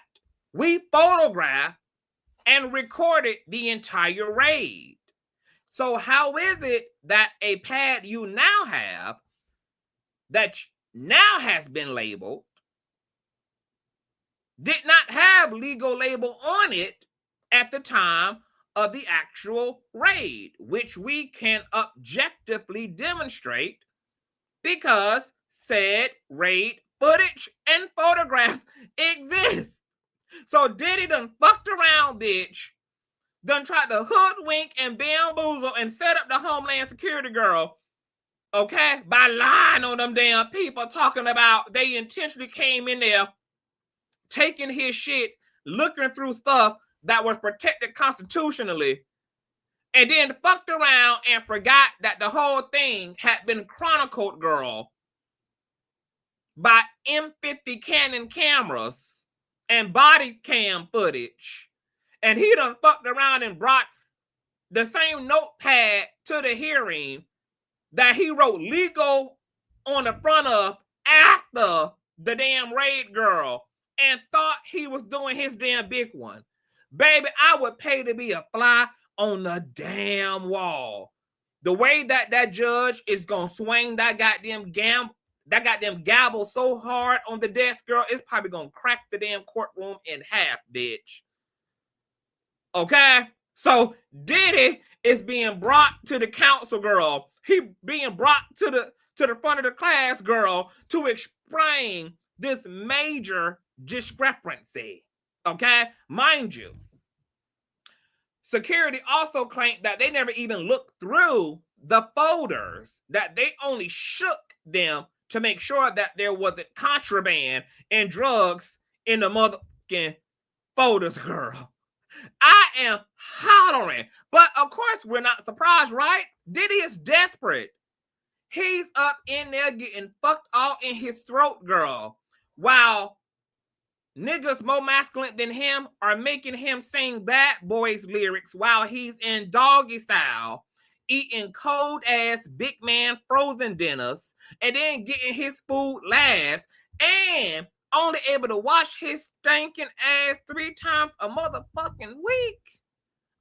We photographed and recorded the entire raid. So how is it that a pad you now have that now has been labeled did not have legal label on it at the time of the actual raid, which we can objectively demonstrate because said raid footage and photographs exist. So Diddy done fucked around, bitch, done tried to hoodwink and bamboozle and set up the Homeland Security girl, okay, by lying on them damn people, talking about they intentionally came in there taking his shit, looking through stuff that was protected constitutionally, and then fucked around and forgot that the whole thing had been chronicled, girl, by M50 Canon cameras and body cam footage. And he done fucked around and brought the same notepad to the hearing that he wrote legal on the front of after the damn raid girl and thought he was doing his damn big one. Baby, I would pay to be a fly on the damn wall. The way that that judge is going to swing that goddamn gavel so hard on the desk, girl, it's probably going to crack the damn courtroom in half, bitch. Okay? So Diddy is being brought to the council, girl. He being brought to the front of the class, girl, to explain this major discrepancy. Okay? Mind you, security also claimed that they never even looked through the folders, that they only shook them to make sure that there wasn't contraband and drugs in the motherfucking folders, girl. I am hollering. But of course, we're not surprised, right? Diddy is desperate. He's up in there getting fucked all in his throat, girl. While niggas more masculine than him are making him sing Bad Boys lyrics while he's in doggy style, eating cold-ass big man frozen dinners, and then getting his food last, and only able to wash his stinking ass 3 times a motherfucking week.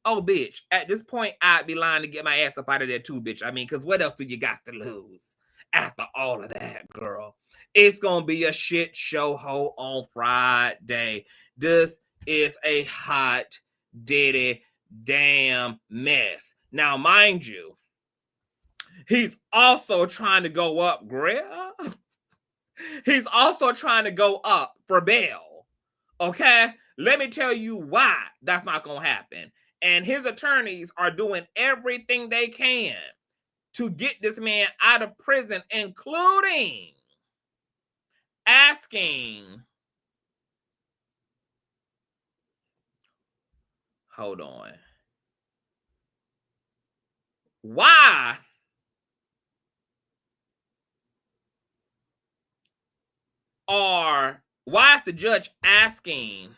Oh, bitch, at this point, I'd be lying to get my ass up out of there too, bitch. I mean, because what else do you got to lose after all of that, girl? It's going to be a shit show ho on Friday. This is a hot, Diddy damn mess. Now, mind you, he's also trying to go up, girl. He's also trying to go up for bail. Okay? Let me tell you why that's not going to happen. And his attorneys are doing everything they can to get this man out of prison, including asking, hold on, why is the judge asking,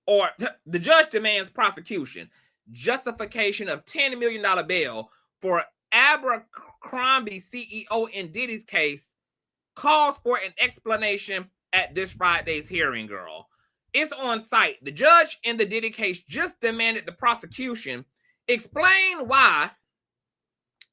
or the judge demands prosecution, justification of $10 million bail for Abercrombie CEO in Diddy's case, calls for an explanation at this Friday's hearing, girl. It's on site. The judge in the Diddy case just demanded the prosecution explain why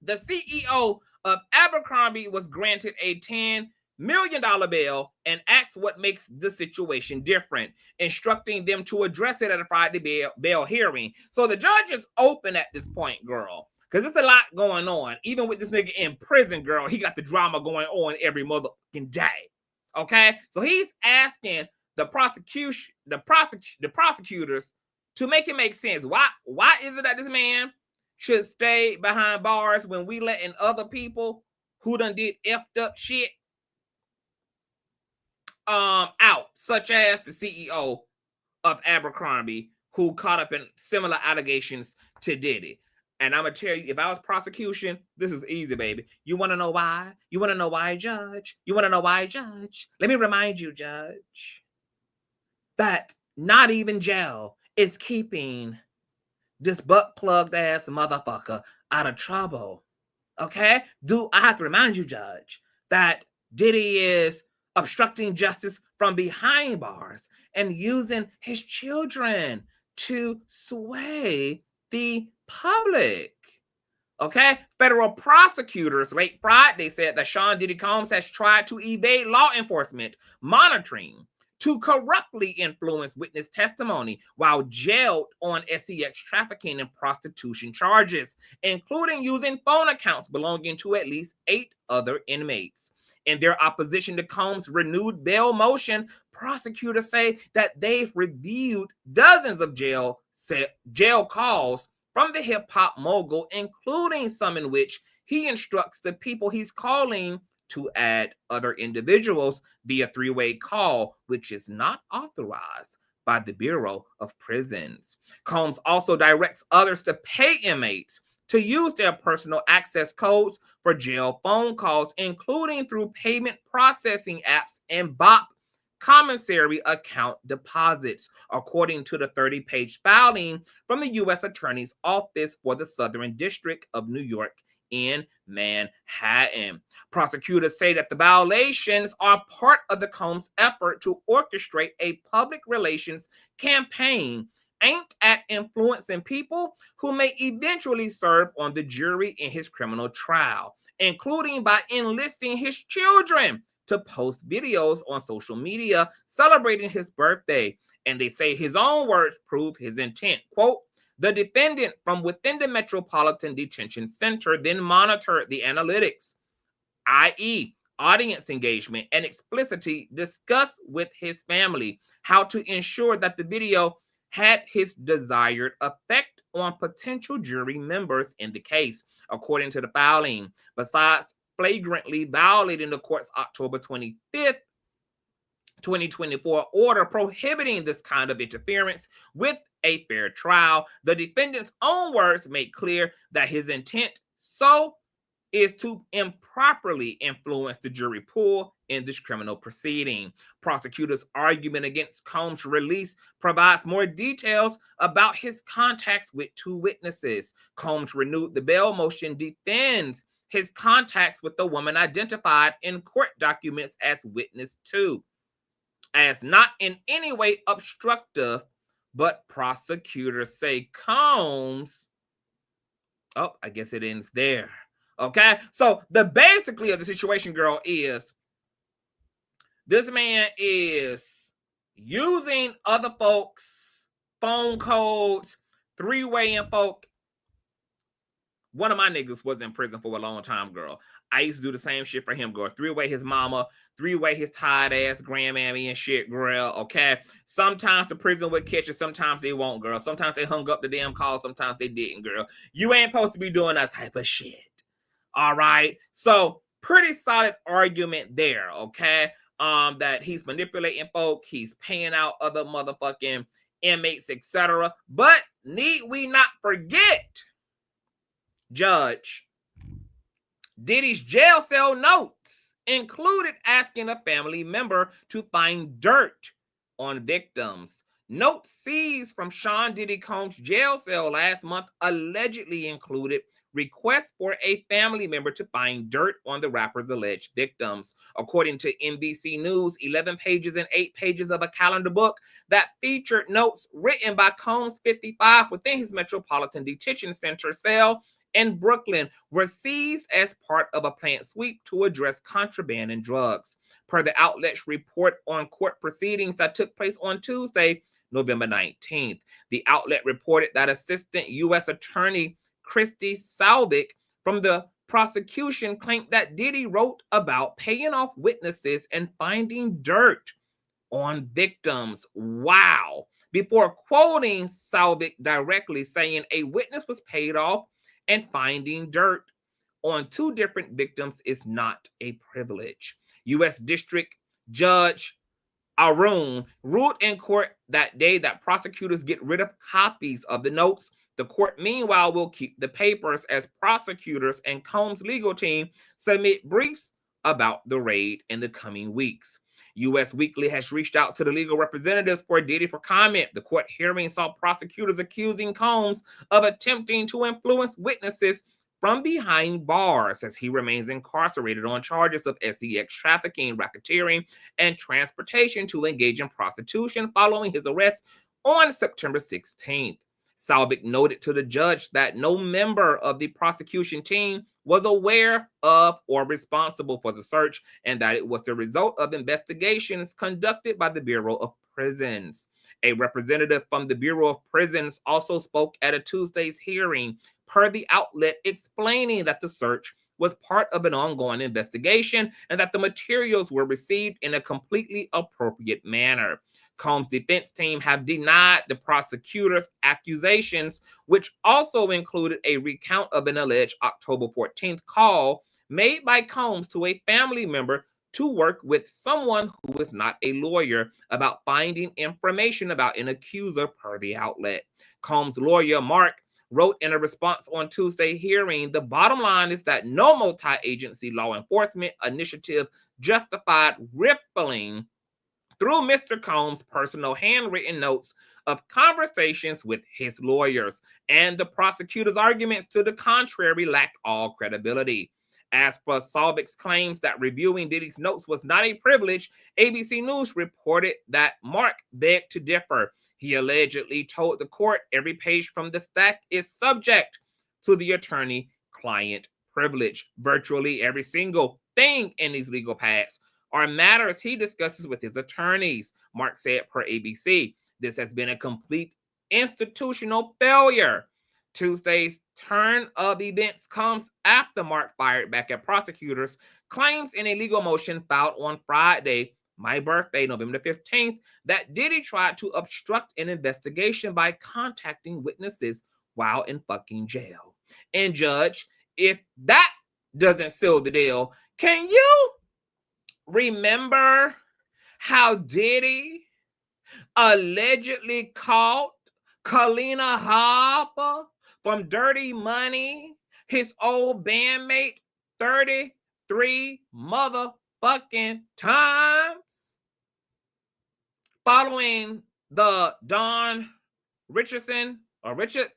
the CEO of Abercrombie was granted a $10 million bail and asked what makes the situation different, instructing them to address it at a Friday bail hearing. So the judge is open at this point, girl, because there's a lot going on. Even with this nigga in prison, girl, he got the drama going on every motherfucking day. Okay? So he's asking the prosecutors to make it make sense. Why is it that this man should stay behind bars when we letting other people who done did effed up shit out, such as the CEO of Abercrombie, who caught up in similar allegations to Diddy? And I'm gonna tell you, if I was prosecution, this is easy, baby. You want to know why? You want to know why, Judge? You want to know why, Judge? Let me remind you, Judge, that not even jail is keeping this butt-plugged ass motherfucker out of trouble. Okay? I have to remind you, Judge, that Diddy is obstructing justice from behind bars and using his children to sway the public. Okay? Federal prosecutors late Friday said that Sean Diddy Combs has tried to evade law enforcement monitoring to corruptly influence witness testimony while jailed on sex trafficking and prostitution charges, including using phone accounts belonging to at least 8 other inmates. In their opposition to Combs' renewed bail motion, prosecutors say that they've reviewed dozens of jail calls from the hip-hop mogul, including some in which he instructs the people he's calling to add other individuals via 3-way call, which is not authorized by the Bureau of Prisons. Combs also directs others to pay inmates to use their personal access codes for jail phone calls, including through payment processing apps and BOP commissary account deposits, according to the 30-page filing from the U.S. Attorney's Office for the Southern District of New York in Manhattan. Prosecutors say that the violations are part of the Combs' effort to orchestrate a public relations campaign aimed at influencing people who may eventually serve on the jury in his criminal trial, including by enlisting his children to post videos on social media celebrating his birthday. And they say his own words prove his intent. Quote, the defendant from within the Metropolitan Detention Center then monitored the analytics, i.e., audience engagement, and explicitly discussed with his family how to ensure that the video had his desired effect on potential jury members in the case, according to the filing. Besides flagrantly violating the court's October 25th, 2024 order prohibiting this kind of interference with a fair trial. The defendant's own words make clear that his intent is to improperly influence the jury pool in this criminal proceeding. Prosecutors' argument against Combs' release provides more details about his contacts with 2 witnesses. Combs renewed the bail motion, defends his contacts with the woman identified in court documents as witness 2, as not in any way obstructive, but prosecutors say Combs, oh, I guess it ends there. Okay, so the basically of the situation, girl, is this man is using other folks' phone codes, 3-way folk. One of my niggas was in prison for a long time, girl. I used to do the same shit for him, girl. 3-way his mama, 3-way his tired ass grandmammy and shit, girl. Okay. Sometimes the prison would catch you, sometimes they won't, girl. Sometimes they hung up the damn call, sometimes they didn't, girl. You ain't supposed to be doing that type of shit. All right. So pretty solid argument there, okay? That he's manipulating folk, he's paying out other motherfucking inmates, etc. But need we not forget, Judge, Diddy's jail cell notes included asking a family member to find dirt on victims. Notes seized from Sean Diddy Combs' jail cell last month allegedly included requests for a family member to find dirt on the rapper's alleged victims. According to NBC News, 11 pages and 8 pages of a calendar book that featured notes written by Combs 55 within his Metropolitan Detention Center cell in Brooklyn were seized as part of a planned sweep to address contraband and drugs. Per the outlet's report on court proceedings that took place on Tuesday, November 19th, the outlet reported that Assistant U.S. Attorney Christy Salvik from the prosecution claimed that Diddy wrote about paying off witnesses and finding dirt on victims. Wow. Before quoting Salvik directly, saying a witness was paid off and finding dirt on 2 different victims is not a privilege. U.S. District Judge Arun ruled in court that day that prosecutors get rid of copies of the notes. The court, meanwhile, will keep the papers as prosecutors and Combs' legal team submit briefs about the raid in the coming weeks. U.S. Weekly has reached out to the legal representatives for Diddy for comment. The court hearing saw prosecutors accusing Combs of attempting to influence witnesses from behind bars as he remains incarcerated on charges of sex trafficking, racketeering, and transportation to engage in prostitution following his arrest on September 16th. Salvik noted to the judge that no member of the prosecution team was aware of or responsible for the search, and that it was the result of investigations conducted by the Bureau of Prisons. A representative from the Bureau of Prisons also spoke at a Tuesday's hearing, per the outlet, explaining that the search was part of an ongoing investigation and that the materials were received in a completely appropriate manner. Combs' defense team have denied the prosecutor's accusations, which also included a recount of an alleged October 14th call made by Combs to a family member to work with someone who is not a lawyer about finding information about an accuser, per the outlet. Combs' lawyer, Mark, wrote in a response on Tuesday hearing, the bottom line is that no multi-agency law enforcement initiative justified rippling through Mr. Combs' personal handwritten notes of conversations with his lawyers, and the prosecutor's arguments to the contrary lack all credibility. As for Salvik's claims that reviewing Diddy's notes was not a privilege, ABC News reported that Mark begged to differ. He allegedly told the court every page from the stack is subject to the attorney-client privilege. Virtually every single thing in these legal pads are matters he discusses with his attorneys, Mark said per ABC. This has been a complete institutional failure. Tuesday's turn of events comes after Mark fired back at prosecutors, claims in a legal motion filed on Friday, my birthday, November 15th, that Diddy tried to obstruct an investigation by contacting witnesses while in fucking jail. And Judge, if that doesn't seal the deal. Can you remember how Diddy allegedly caught Kalina Harper from Dirty Money, his old bandmate, 33 motherfucking times? Following the Don Richardson or Richards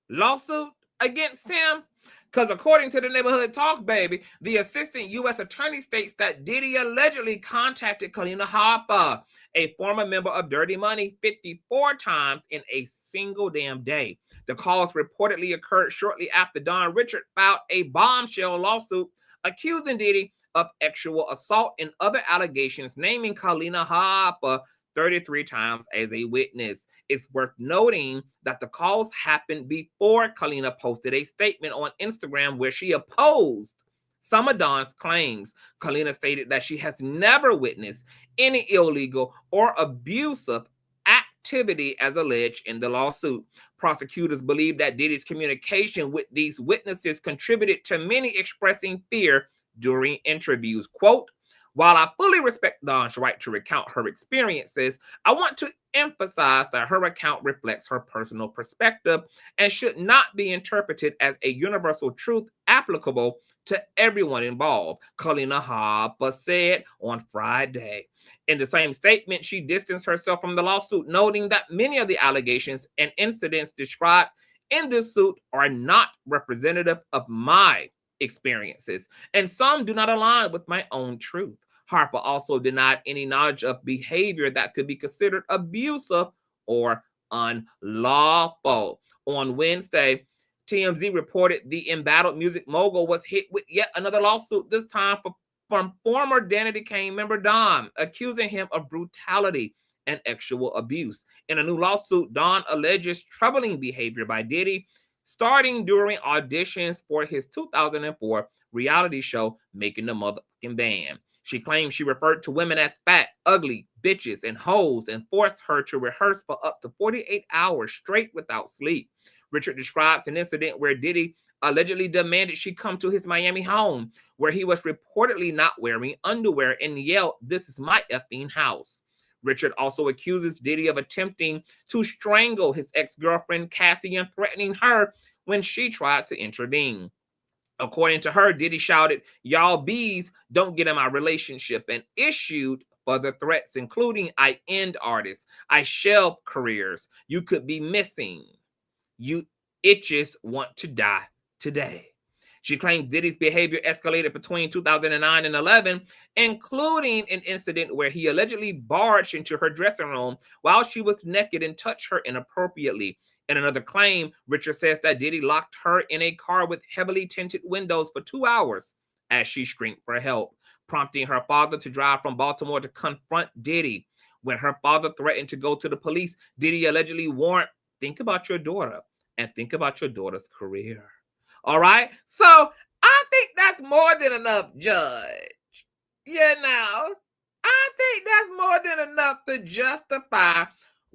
lawsuit against him? Because according to the Neighborhood Talk, baby, the assistant U.S. attorney states that Diddy allegedly contacted Kalina Harper, a former member of Dirty Money, 54 times in a single damn day. The calls reportedly occurred shortly after Don Richard filed a bombshell lawsuit accusing Diddy of sexual assault and other allegations, naming Kalina Harper 33 times as a witness. It's worth noting that the calls happened before Kalina posted a statement on Instagram where she opposed some of Don's claims. Kalina stated that she has never witnessed any illegal or abusive activity as alleged in the lawsuit. Prosecutors believe that Diddy's communication with these witnesses contributed to many expressing fear during interviews. Quote, "While I fully respect Dawn's right to recount her experiences, I want to emphasize that her account reflects her personal perspective and should not be interpreted as a universal truth applicable to everyone involved," Kalina Harper said on Friday. In the same statement, she distanced herself from the lawsuit, noting that many of the allegations and incidents described in this suit are not representative of my experiences, and some do not align with my own truth. Harper also denied any knowledge of behavior that could be considered abusive or unlawful. On Wednesday, TMZ reported the embattled music mogul was hit with yet another lawsuit, this time from former Danity Kane member Don, accusing him of brutality and sexual abuse. In a new lawsuit, Don alleges troubling behavior by Diddy, starting during auditions for his 2004 reality show, Making the Motherfucking Band. She claims she referred to women as fat, ugly, bitches, and hoes, and forced her to rehearse for up to 48 hours straight without sleep. Richard describes an incident where Diddy allegedly demanded she come to his Miami home, where he was reportedly not wearing underwear, and yelled, "This is my effing house." Richard also accuses Diddy of attempting to strangle his ex-girlfriend Cassie and threatening her when she tried to intervene. According to her, Diddy shouted, "Y'all bees don't get in my relationship," and issued further threats, including, "I end artists, I shelve careers, you could be missing, you itches want to die today." She claimed Diddy's behavior escalated between 2009 and 11, including an incident where he allegedly barged into her dressing room while she was naked and touched her inappropriately. In another claim, Richard says that Diddy locked her in a car with heavily tinted windows for 2 hours as she screamed for help, prompting her father to drive from Baltimore to confront Diddy. When her father threatened to go to the police, Diddy allegedly warned, "Think about your daughter and think about your daughter's career." All right? So I think that's more than enough, Judge. You know, I think that's more than enough to justify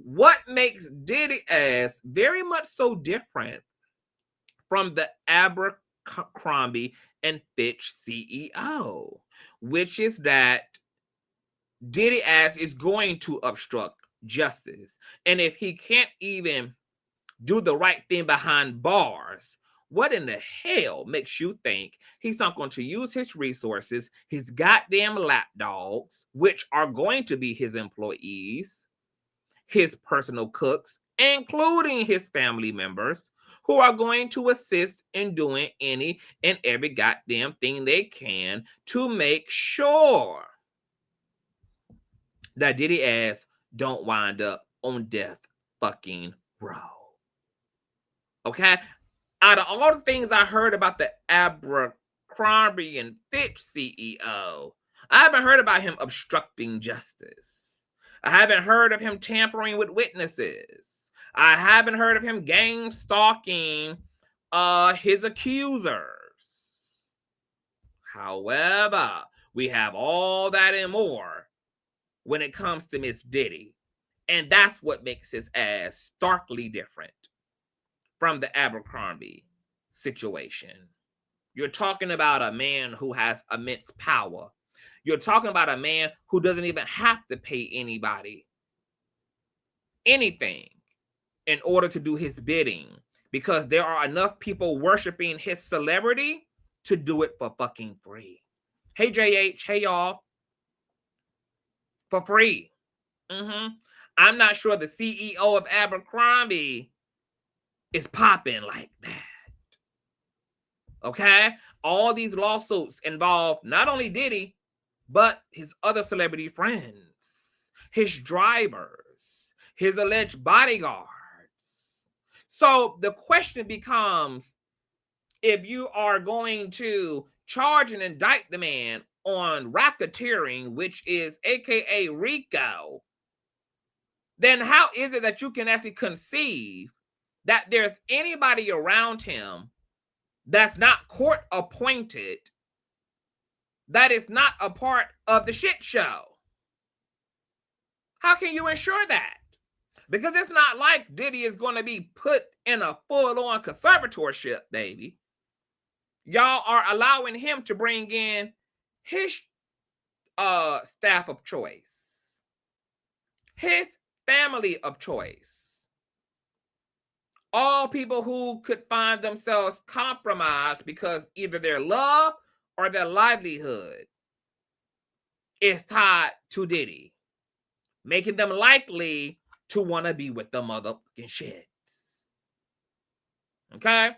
what makes Diddy as very much so different from the Abercrombie and Fitch CEO, which is that Diddy as is going to obstruct justice. And if he can't even do the right thing behind bars, what in the hell makes you think he's not going to use his resources, his goddamn lapdogs, which are going to be his employees, his personal cooks, including his family members, who are going to assist in doing any and every goddamn thing they can to make sure that Diddy ass don't wind up on death fucking row. Okay? Out of all the things I heard about the Abercrombie and Fitch CEO, I haven't heard about him obstructing justice. I haven't heard of him tampering with witnesses. I haven't heard of him gang stalking his accusers. However, we have all that and more when it comes to Miss Diddy. And that's what makes his ass starkly different from the Abercrombie situation. You're talking about a man who has immense power. You're talking about a man who doesn't even have to pay anybody anything in order to do his bidding, because there are enough people worshiping his celebrity to do it for fucking free. Hey, JH. Hey, y'all. For free. I'm not sure the CEO of Abercrombie is popping like that. Okay? All these lawsuits involve not only Diddy, but his other celebrity friends, his drivers, his alleged bodyguards. So the question becomes, if you are going to charge and indict the man on racketeering, which is AKA RICO, then how is it that you can actually conceive that there's anybody around him that's not court appointed, that is not a part of the shit show? How can you ensure that? Because it's not like Diddy is going to be put in a full-on conservatorship, baby. Y'all are allowing him to bring in his staff of choice, his family of choice, all people who could find themselves compromised because either their love or their livelihood is tied to Diddy, making them likely to want to be with the motherfucking shits. Okay?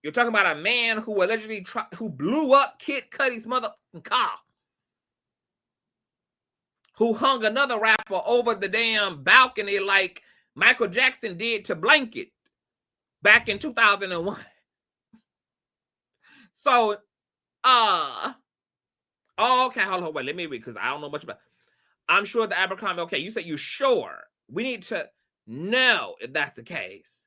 You're talking about a man who allegedly who blew up Kid Cudi's motherfucking car, who hung another rapper over the damn balcony like Michael Jackson did to Blanket back in 2001. So, okay, hold on, wait, let me read, because I don't know much about. I'm sure the Abercrombie. Okay, you said you sure. We need to know if that's the case.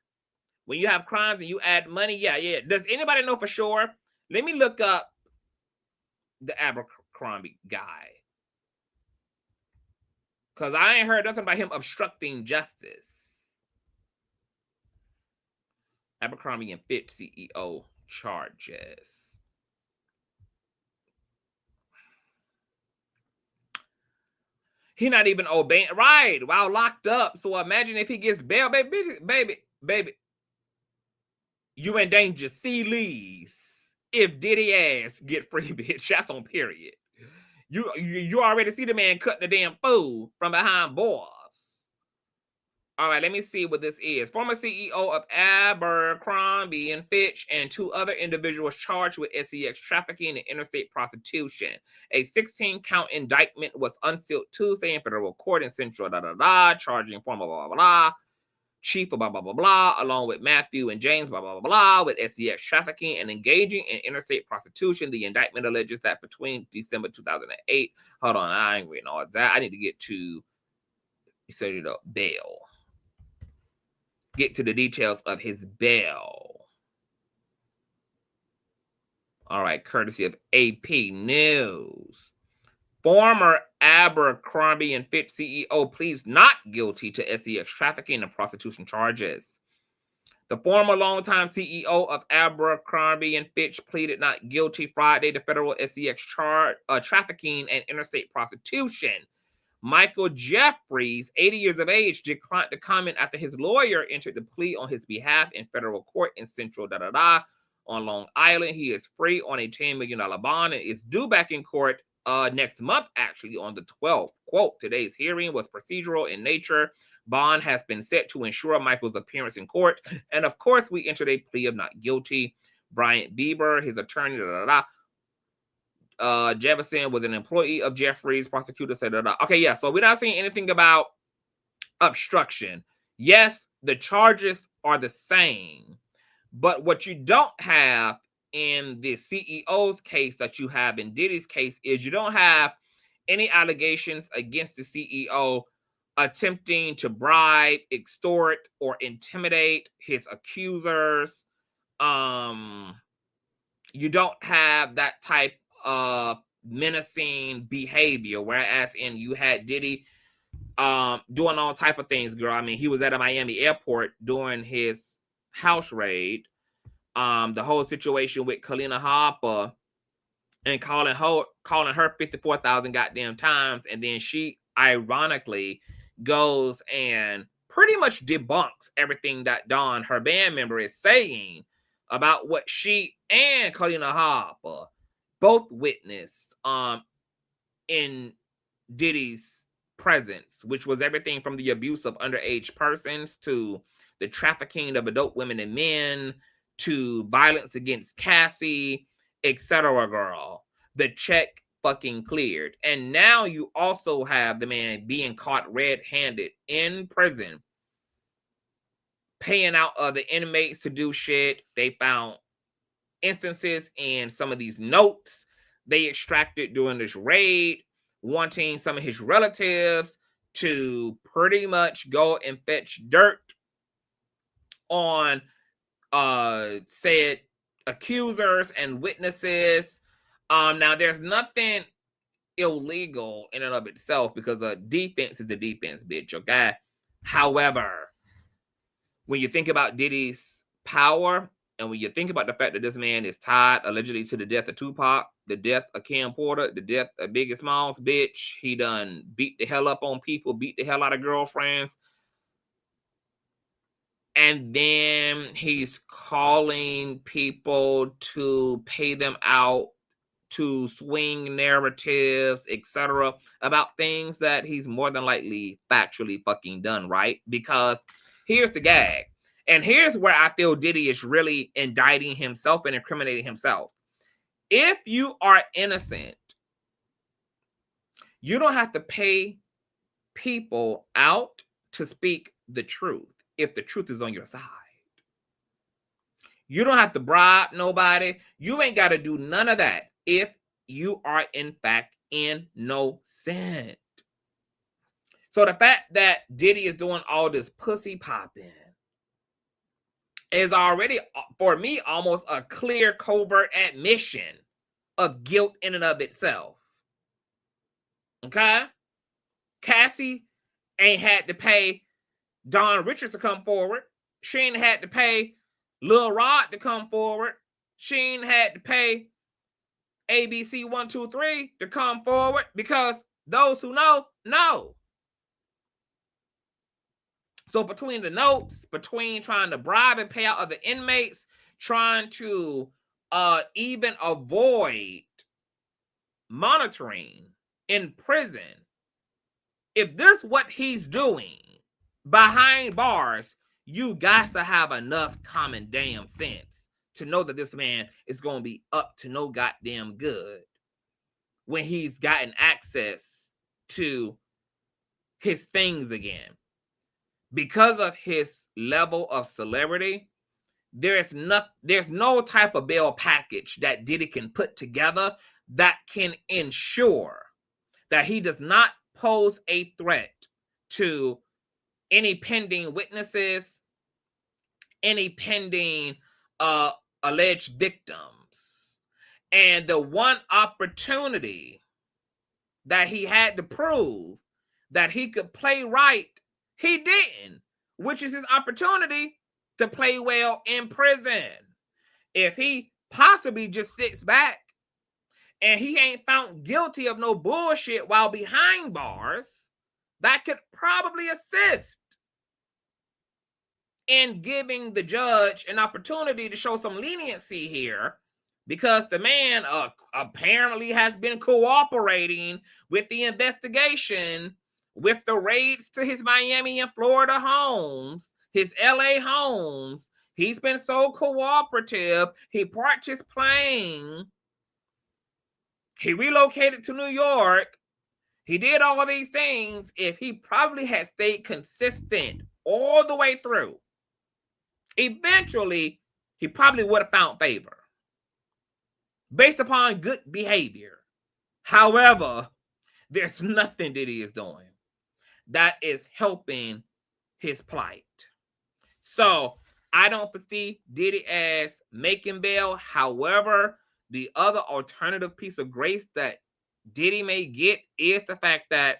When you have crimes and you add money, yeah. Does anybody know for sure? Let me look up the Abercrombie guy, because I ain't heard nothing about him obstructing justice. Abercrombie and Fitch CEO charges. He not even obeying, right, while locked up. So imagine if he gets bail, baby. You in danger, CKED if Diddy ass get free, bitch. That's on period. You already see the man cutting the damn fool from behind bars. All right, let me see what this is. Former CEO of Abercrombie and Fitch and 2 other individuals charged with sex trafficking and interstate prostitution. A 16-count indictment was unsealed Tuesday in federal court in Central charging former blah, blah, blah, chief of blah, blah, blah, blah, along with Matthew and James, blah, blah, blah, blah, with sex trafficking and engaging in interstate prostitution. The indictment alleges that between December 2008, hold on, I ain't reading all that. I need to get to, bail. Get to the details of his bail. All right, courtesy of AP News. Former Abercrombie and Fitch CEO pleads not guilty to sex trafficking and prostitution charges. The former longtime CEO of Abercrombie and Fitch pleaded not guilty Friday to federal sex trafficking and interstate prostitution. Michael Jeffries, 80 years of age, declined to comment after his lawyer entered the plea on his behalf in federal court in Central on Long Island. He is free on a $10 million bond and is due back in court next month, actually, on the 12th. Quote, today's hearing was procedural in nature. Bond has been set to ensure Michael's appearance in court. And of course, we entered a plea of not guilty. Bryant Bieber, his attorney, Jefferson was an employee of Jeffries. Prosecutor said, okay, yeah, so we're not seeing anything about obstruction. Yes, the charges are the same, but what you don't have in the CEO's case that you have in Diddy's case is you don't have any allegations against the CEO attempting to bribe, extort, or intimidate his accusers. You don't have that type menacing behavior, whereas you had Diddy doing all type of things, girl. I mean, he was at a Miami airport doing his house raid. the whole situation with Kalina Harper and calling her 54,000 goddamn times, and then she ironically goes and pretty much debunks everything that Dawn, her band member, is saying about what she and Kalina Harper both witnessed in Diddy's presence, which was everything from the abuse of underage persons to the trafficking of adult women and men to violence against Cassie, etc. Girl, the check fucking cleared. And now you also have the man being caught red-handed in prison, paying out other inmates to do shit. They found instances in some of these notes they extracted during this raid, wanting some of his relatives to pretty much go and fetch dirt on said accusers and witnesses. Now there's nothing illegal in and of itself, because a defense is a defense, bitch, okay? However, when you think about Diddy's power, and when you think about the fact that this man is tied allegedly to the death of Tupac, the death of Cam Porter, the death of Biggie Smalls, bitch, he done beat the hell up on people, beat the hell out of girlfriends. And then he's calling people to pay them out, to swing narratives, etc., about things that he's more than likely factually fucking done, right? Because here's the gag. And here's where I feel Diddy is really indicting himself and incriminating himself. If you are innocent, you don't have to pay people out to speak the truth if the truth is on your side. You don't have to bribe nobody. You ain't got to do none of that if you are in fact innocent. So the fact that Diddy is doing all this pussy popping is already, for me, almost a clear, covert admission of guilt in and of itself. Okay? Cassie ain't had to pay Don Richards to come forward. She ain't had to pay Lil Rod to come forward. She ain't had to pay ABC 123 to come forward, because those who know, know. So between the notes, between trying to bribe and pay out other inmates, trying to even avoid monitoring in prison, if this is what he's doing behind bars, you got to have enough common damn sense to know that this man is going to be up to no goddamn good when he's gotten access to his things again. Because of his level of celebrity, there's no type of bail package that Diddy can put together that can ensure that he does not pose a threat to any pending witnesses, any pending alleged victims. And the one opportunity that he had to prove that he could play right, he didn't, which is his opportunity to play well in prison. If he possibly just sits back and he ain't found guilty of no bullshit while behind bars, that could probably assist in giving the judge an opportunity to show some leniency here, because the man apparently has been cooperating with the investigation, with the raids to his Miami and Florida homes, his LA homes. He's been so cooperative. He parked his plane. He relocated to New York. He did all of these things. If he probably had stayed consistent all the way through, eventually he probably would have found favor based upon good behavior. However, there's nothing that he is doing that is helping his plight. So I don't foresee Diddy as making bail. However, the other alternative piece of grace that Diddy may get is the fact that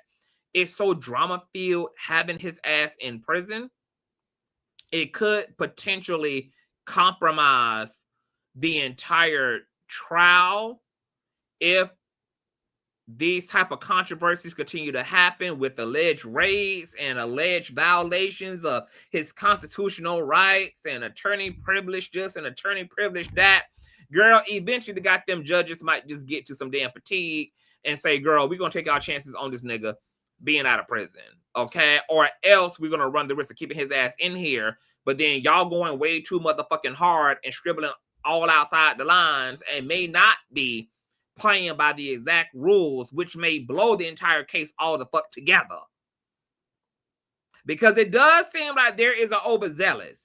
it's so drama-filled having his ass in prison. It could potentially compromise the entire trial if these type of controversies continue to happen with alleged raids and alleged violations of his constitutional rights and attorney privilege this and attorney privilege that. Girl, eventually the goddamn judges might just get to some damn fatigue and say, girl, we're going to take our chances on this nigga being out of prison, okay? Or else we're going to run the risk of keeping his ass in here, but then y'all going way too motherfucking hard and scribbling all outside the lines and may not be playing by the exact rules, which may blow the entire case all the fuck together. Because it does seem like there is an overzealousness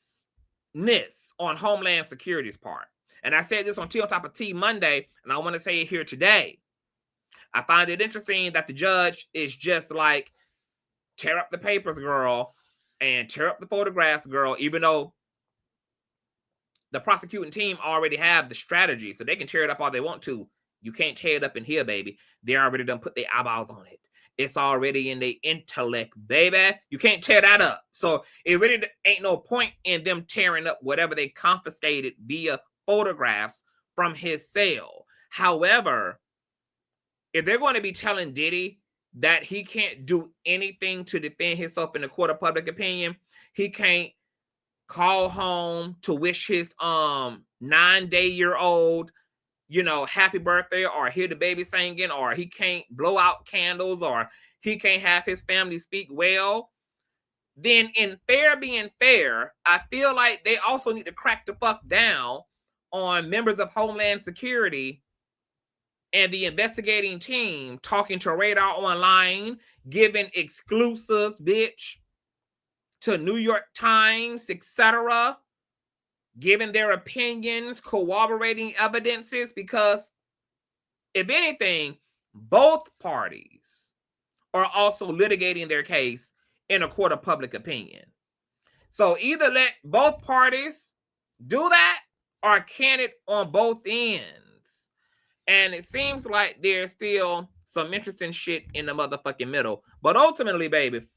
on Homeland Security's part. And I said this on T on Top of T Monday, and I want to say it here today. I find it interesting that the judge is just like, tear up the papers, girl, and tear up the photographs, girl, even though the prosecuting team already have the strategy, so they can tear it up all they want to. You can't tear it up in here, baby. They already done put their eyeballs on it. It's already in their intellect, baby. You can't tear that up. So it really ain't no point in them tearing up whatever they confiscated via photographs from his cell. However, if they're going to be telling Diddy that he can't do anything to defend himself in the court of public opinion, he can't call home to wish his 9-day-old, you know, happy birthday, or hear the baby singing, or he can't blow out candles, or he can't have his family speak well, then in fair being fair, I feel like they also need to crack the fuck down on members of Homeland Security and the investigating team talking to Radar Online, giving exclusives, bitch, to New York Times, etc., giving their opinions, corroborating evidences, because if anything, both parties are also litigating their case in a court of public opinion. So either let both parties do that or can it on both ends. And it seems like there's still some interesting shit in the motherfucking middle. But ultimately, baby,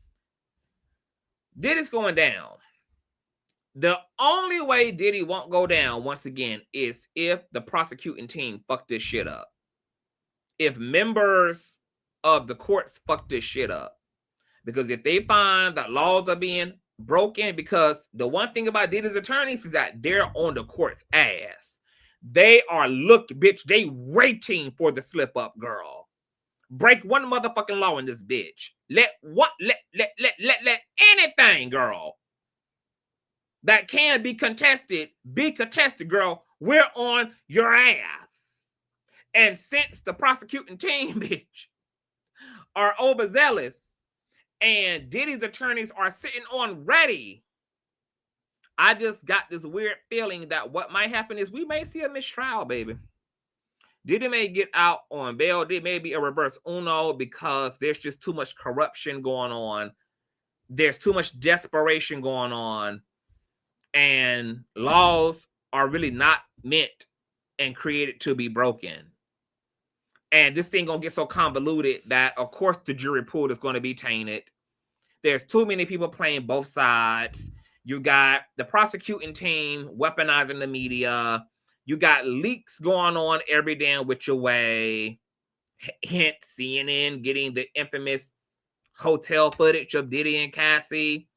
Diddy's going down. The only way Diddy won't go down, once again, is if the prosecuting team fuck this shit up. If members of the courts fuck this shit up. Because if they find that laws are being broken, because the one thing about Diddy's attorneys is that they're on the court's ass. They are, look, bitch, they waiting for the slip up, girl. Break one motherfucking law in this bitch. Let anything, girl, that can be contested, girl. We're on your ass. And since the prosecuting team, bitch, are overzealous and Diddy's attorneys are sitting on ready, I just got this weird feeling that what might happen is we may see a mistrial, baby. Diddy may get out on bail. There may be a reverse uno because there's just too much corruption going on. There's too much desperation going on. And laws are really not meant and created to be broken. And this thing gonna get so convoluted that, of course, the jury pool is going to be tainted. There's too many people playing both sides. You got the prosecuting team weaponizing the media. You got leaks going on every damn which way. Hint, CNN getting the infamous hotel footage of Diddy and Cassie.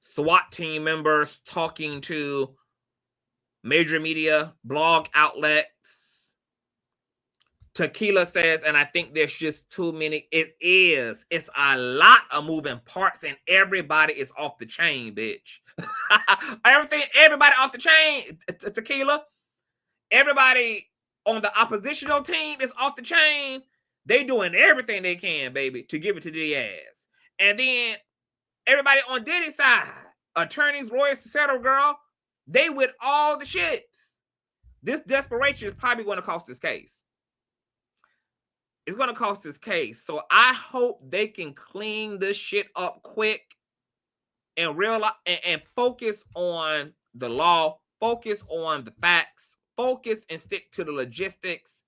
SWAT team members talking to major media blog outlets. Tequila says, and I think there's just too many. It's a lot of moving parts, and everybody is off the chain, bitch. Everybody off the chain, Tequila. Everybody on the oppositional team is off the chain. They doing everything they can, baby, to give it to Diddy ass. And then everybody on Diddy's side, attorneys, lawyers, etc., girl, they with all the shits. This desperation is probably going to cost this case. It's going to cost this case. So I hope they can clean this shit up quick and realize and focus on the law, focus on the facts, focus and stick to the logistics,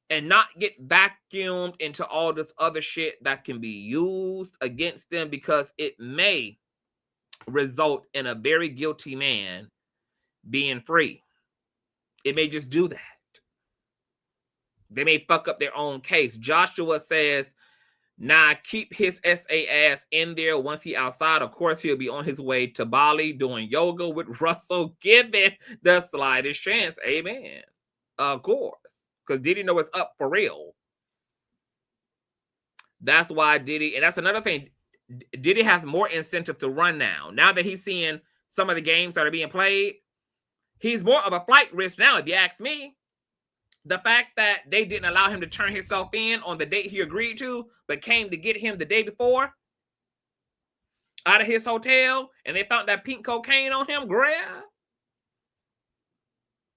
and not get vacuumed into all this other shit that can be used against them, because it may result in a very guilty man being free. It may just do that. They may fuck up their own case. Joshua says, nah, keep his SA ass in there. Once he outside, of course, he'll be on his way to Bali doing yoga with Russell, given the slightest chance. Amen. Of course. Because Diddy know it's up for real. That's why Diddy, and that's another thing, Diddy has more incentive to run now. Now that he's seeing some of the games that are being played, he's more of a flight risk now, if you ask me. The fact that they didn't allow him to turn himself in on the date he agreed to, but came to get him the day before out of his hotel, and they found that pink cocaine on him, grab.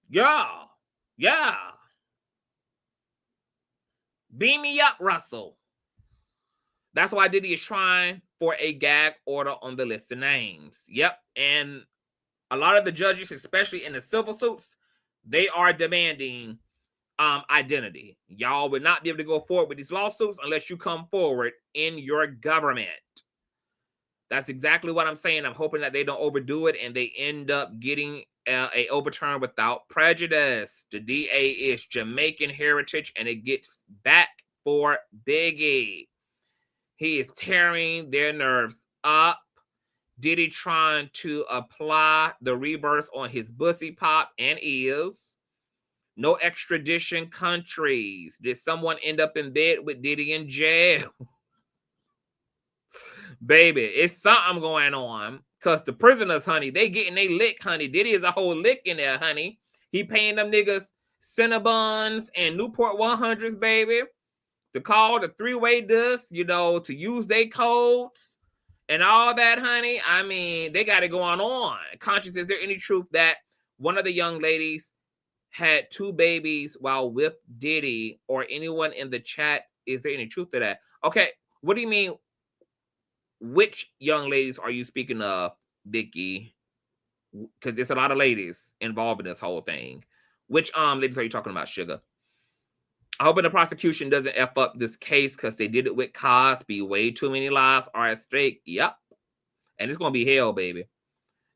Yeah. Beam me up, Russell. That's why Diddy is trying for a gag order on the list of names. Yep, and a lot of the judges, especially in the civil suits, they are demanding identity. Y'all would not be able to go forward with these lawsuits unless you come forward in your government. That's exactly what I'm saying. I'm hoping that they don't overdo it and they end up getting a overturn without prejudice. The DA is Jamaican heritage and it gets back for Biggie. He is tearing their nerves up. Diddy trying to apply the reverse on his bussy pop and is. No extradition countries. Did someone end up in bed with Diddy in jail? Baby, it's something going on. Because the prisoners, honey, they getting they lick, honey. Diddy is a whole lick in there, honey. He paying them niggas Cinnabons and Newport 100s, baby. To call the three-way dust, you know, to use their codes and all that, honey. I mean, they got it going on. Conscious, is there any truth that one of the young ladies had 2 babies while with Diddy, or anyone in the chat? Is there any truth to that? Okay, what do you mean? Which young ladies are you speaking of, Vicky? Because there's a lot of ladies involved in this whole thing. Which ladies are you talking about, Sugar? I hope the prosecution doesn't F up this case because they did it with Cosby. Way too many lives are at stake. Yep. And it's going to be hell, baby.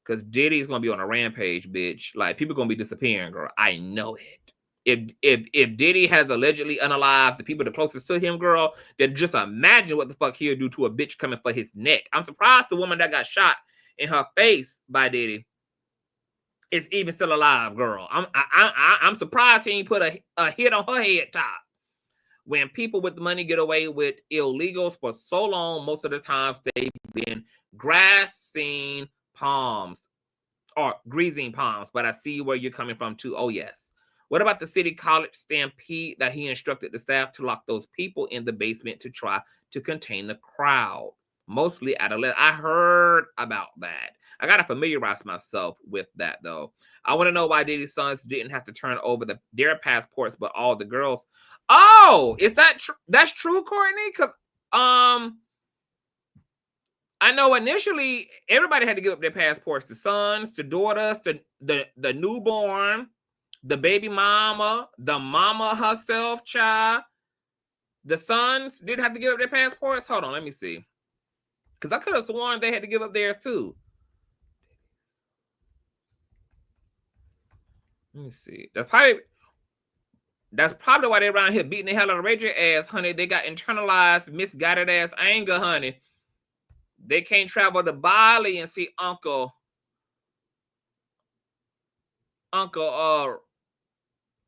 Because Diddy's going to be on a rampage, bitch. Like, people going to be disappearing, girl. I know it. If Diddy has allegedly unalived the people the closest to him, girl, then just imagine what the fuck he'll do to a bitch coming for his neck. I'm surprised the woman that got shot in her face by Diddy is even still alive, girl. I'm surprised he ain't put a hit on her head top. When people with money get away with illegals for so long, most of the times they've been grassing palms or greasing palms. But I see where you're coming from too. Oh, yes. What about the city college stampede that he instructed the staff to lock those people in the basement to try to contain the crowd? Mostly adolescents. I heard about that. I got to familiarize myself with that, though. I want to know why Diddy's sons didn't have to turn over their passports, but all the girls. Oh, is that true? That's true, Courtney? Because I know initially everybody had to give up their passports. The sons, the daughters, the newborn, the baby mama, the mama herself, child. The sons didn't have to give up their passports. Hold on, let me see. Because I could have sworn they had to give up theirs too. Let me see. That's probably why they're around here beating the hell out of Ray J ass, honey. They got internalized, misguided ass anger, honey. They can't travel to Bali and see Uncle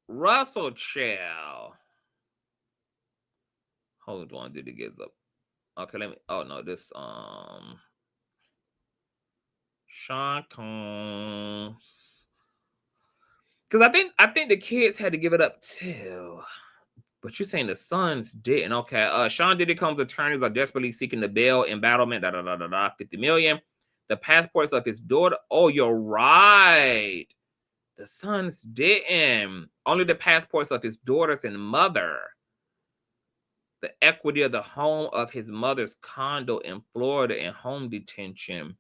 Russell Chow. Hold on, did it get up? Okay, let me. Oh no, this Sean Combs. Because I think the kids had to give it up too. But you're saying the sons didn't. Okay. Sean Diddy Combs' attorneys are desperately seeking the bail embattlement, 50 million. The passports of his daughter. Oh, you're right. The sons didn't. Only the passports of his daughters and mother. The equity of the home of his mother's condo in Florida and home detention.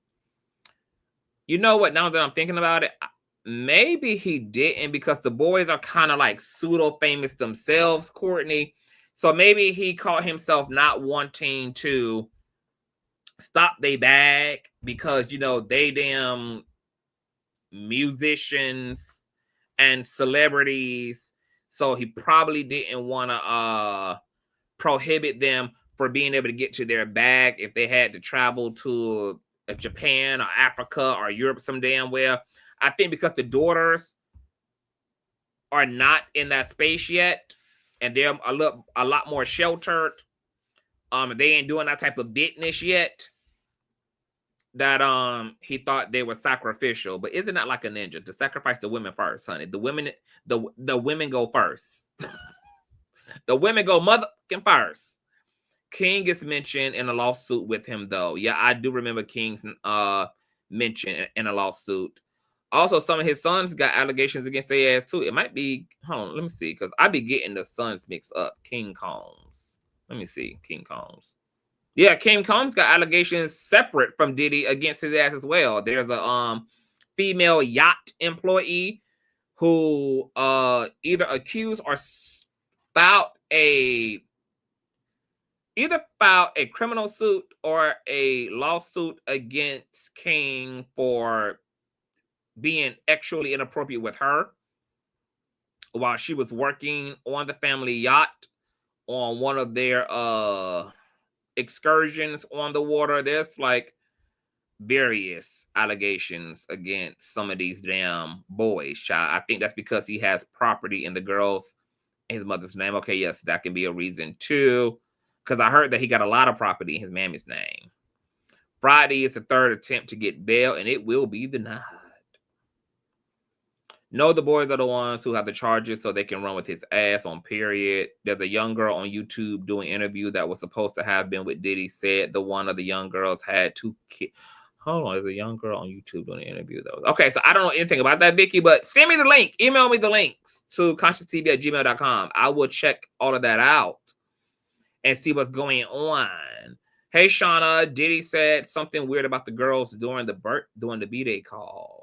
You know what? Now that I'm thinking about it, maybe he didn't, because the boys are kind of like pseudo famous themselves, Courtney. So maybe he caught himself not wanting to stop their bag because, you know, they damn musicians and celebrities. So he probably didn't want to prohibit them for being able to get to their bag if they had to travel to Japan or Africa or Europe some damn well. I think because the daughters are not in that space yet, and they're a lot more sheltered. They ain't doing that type of business yet. That he thought they were sacrificial, but isn't that like a ninja to sacrifice the women first, honey? The women go first. The women go motherfucking first. King gets mentioned in a lawsuit with him, though. Yeah, I do remember King's mention in a lawsuit. Also, some of his sons got allegations against their ass too. It might be, hold on, let me see, because I be getting the sons mixed up. King Combs. Let me see, King Combs. Yeah, King Combs got allegations separate from Diddy against his ass as well. There's a female yacht employee who either accused or filed a criminal suit or a lawsuit against King for being sexually inappropriate with her while she was working on the family yacht on one of their excursions on the water. There's like various allegations against some of these damn boys, child. I think that's because he has property in the girls in his mother's name. Okay, yes, that can be a reason too, because I heard that he got a lot of property in his mammy's name. Friday is the third attempt to get bail, and it will be denied. No, the boys are the ones who have the charges so they can run with his ass on period. There's a young girl on YouTube doing an interview that was supposed to have been with Diddy, said the one of the young girls had 2 kids. Hold on, there's a young girl on YouTube doing an interview, though. Okay, so I don't know anything about that, Vicky, but send me the link. Email me the links to ConsciouzTV@gmail.com. I will check all of that out and see what's going on. Hey, Shauna, Diddy said something weird about the girls during the B-Day call.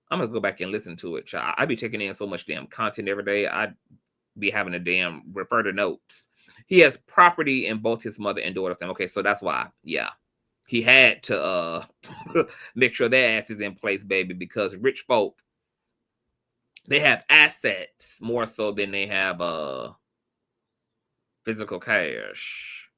I'm going to go back and listen to it, child. I be taking in so much damn content every day. I'd be having to damn refer to notes. He has property in both his mother and daughter's name. Okay, so that's why. Yeah. He had to make sure their ass is in place, baby, because rich folk, they have assets more so than they have physical cash.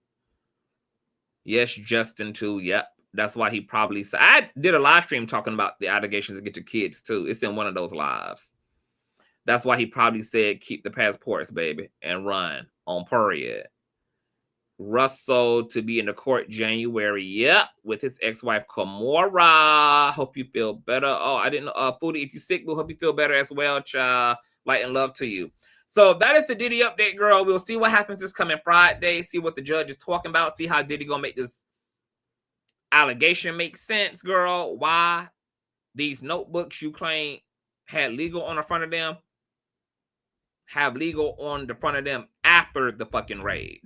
Yes, Justin, too. Yep. That's why he probably said. I did a live stream talking about the allegations against your kids, too. It's in one of those lives. That's why he probably said, keep the passports, baby, and run on period. Russell to be in the court January. Yep, with his ex-wife, Kamora. Hope you feel better. Oh, I didn't know. Foodie, if you're sick, we'll hope you feel better as well, child. Light and love to you. So that is the Diddy update, girl. We'll see what happens this coming Friday. See what the judge is talking about. See how Diddy gonna make this allegation make sense, girl. Why these notebooks you claim had legal on the front of them have legal on the front of them after the fucking raid.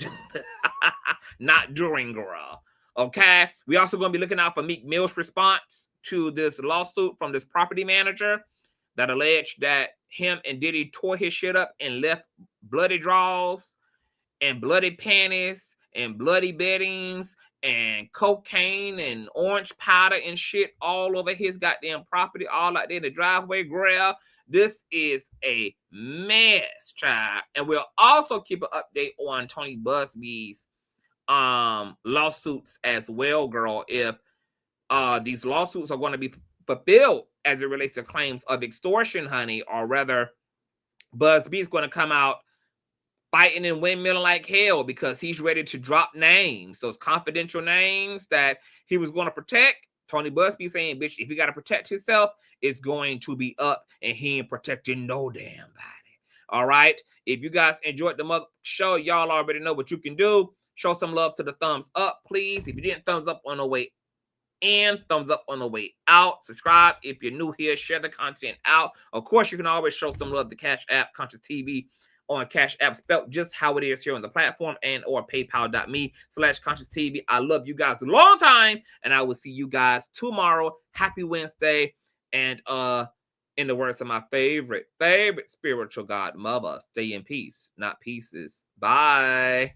Not during, girl. Okay? We also going to be looking out for Meek Mill's response to this lawsuit from this property manager that alleged that him and Diddy tore his shit up and left bloody drawers and bloody panties and bloody beddings and cocaine and orange powder and shit all over his goddamn property, all out there in the driveway, girl. This is a mess, child. And we'll also keep an update on Tony Buzbee's lawsuits as well, girl. If these lawsuits are going to be fulfilled as it relates to claims of extortion, honey, or rather Buzbee's going to come out fighting and windmilling like hell because he's ready to drop names, those confidential names that he was going to protect. Tony Buzbee saying, bitch, if you got to protect yourself, it's going to be up, and he ain't protecting no damn body. All right? If you guys enjoyed the mother show, y'all already know what you can do. Show some love to the thumbs up, please. If you didn't thumbs up on the way in, thumbs up on the way out. Subscribe if you're new here. Share the content out. Of course, you can always show some love to Cash App, Consciouztv on Cash App, spelled just how it is here on the platform, and or paypal.me/ConsciouzTV. I love you guys a long time, and I will see you guys tomorrow. Happy Wednesday. And in the words of my favorite spiritual godmother, stay in peace, not pieces. Bye.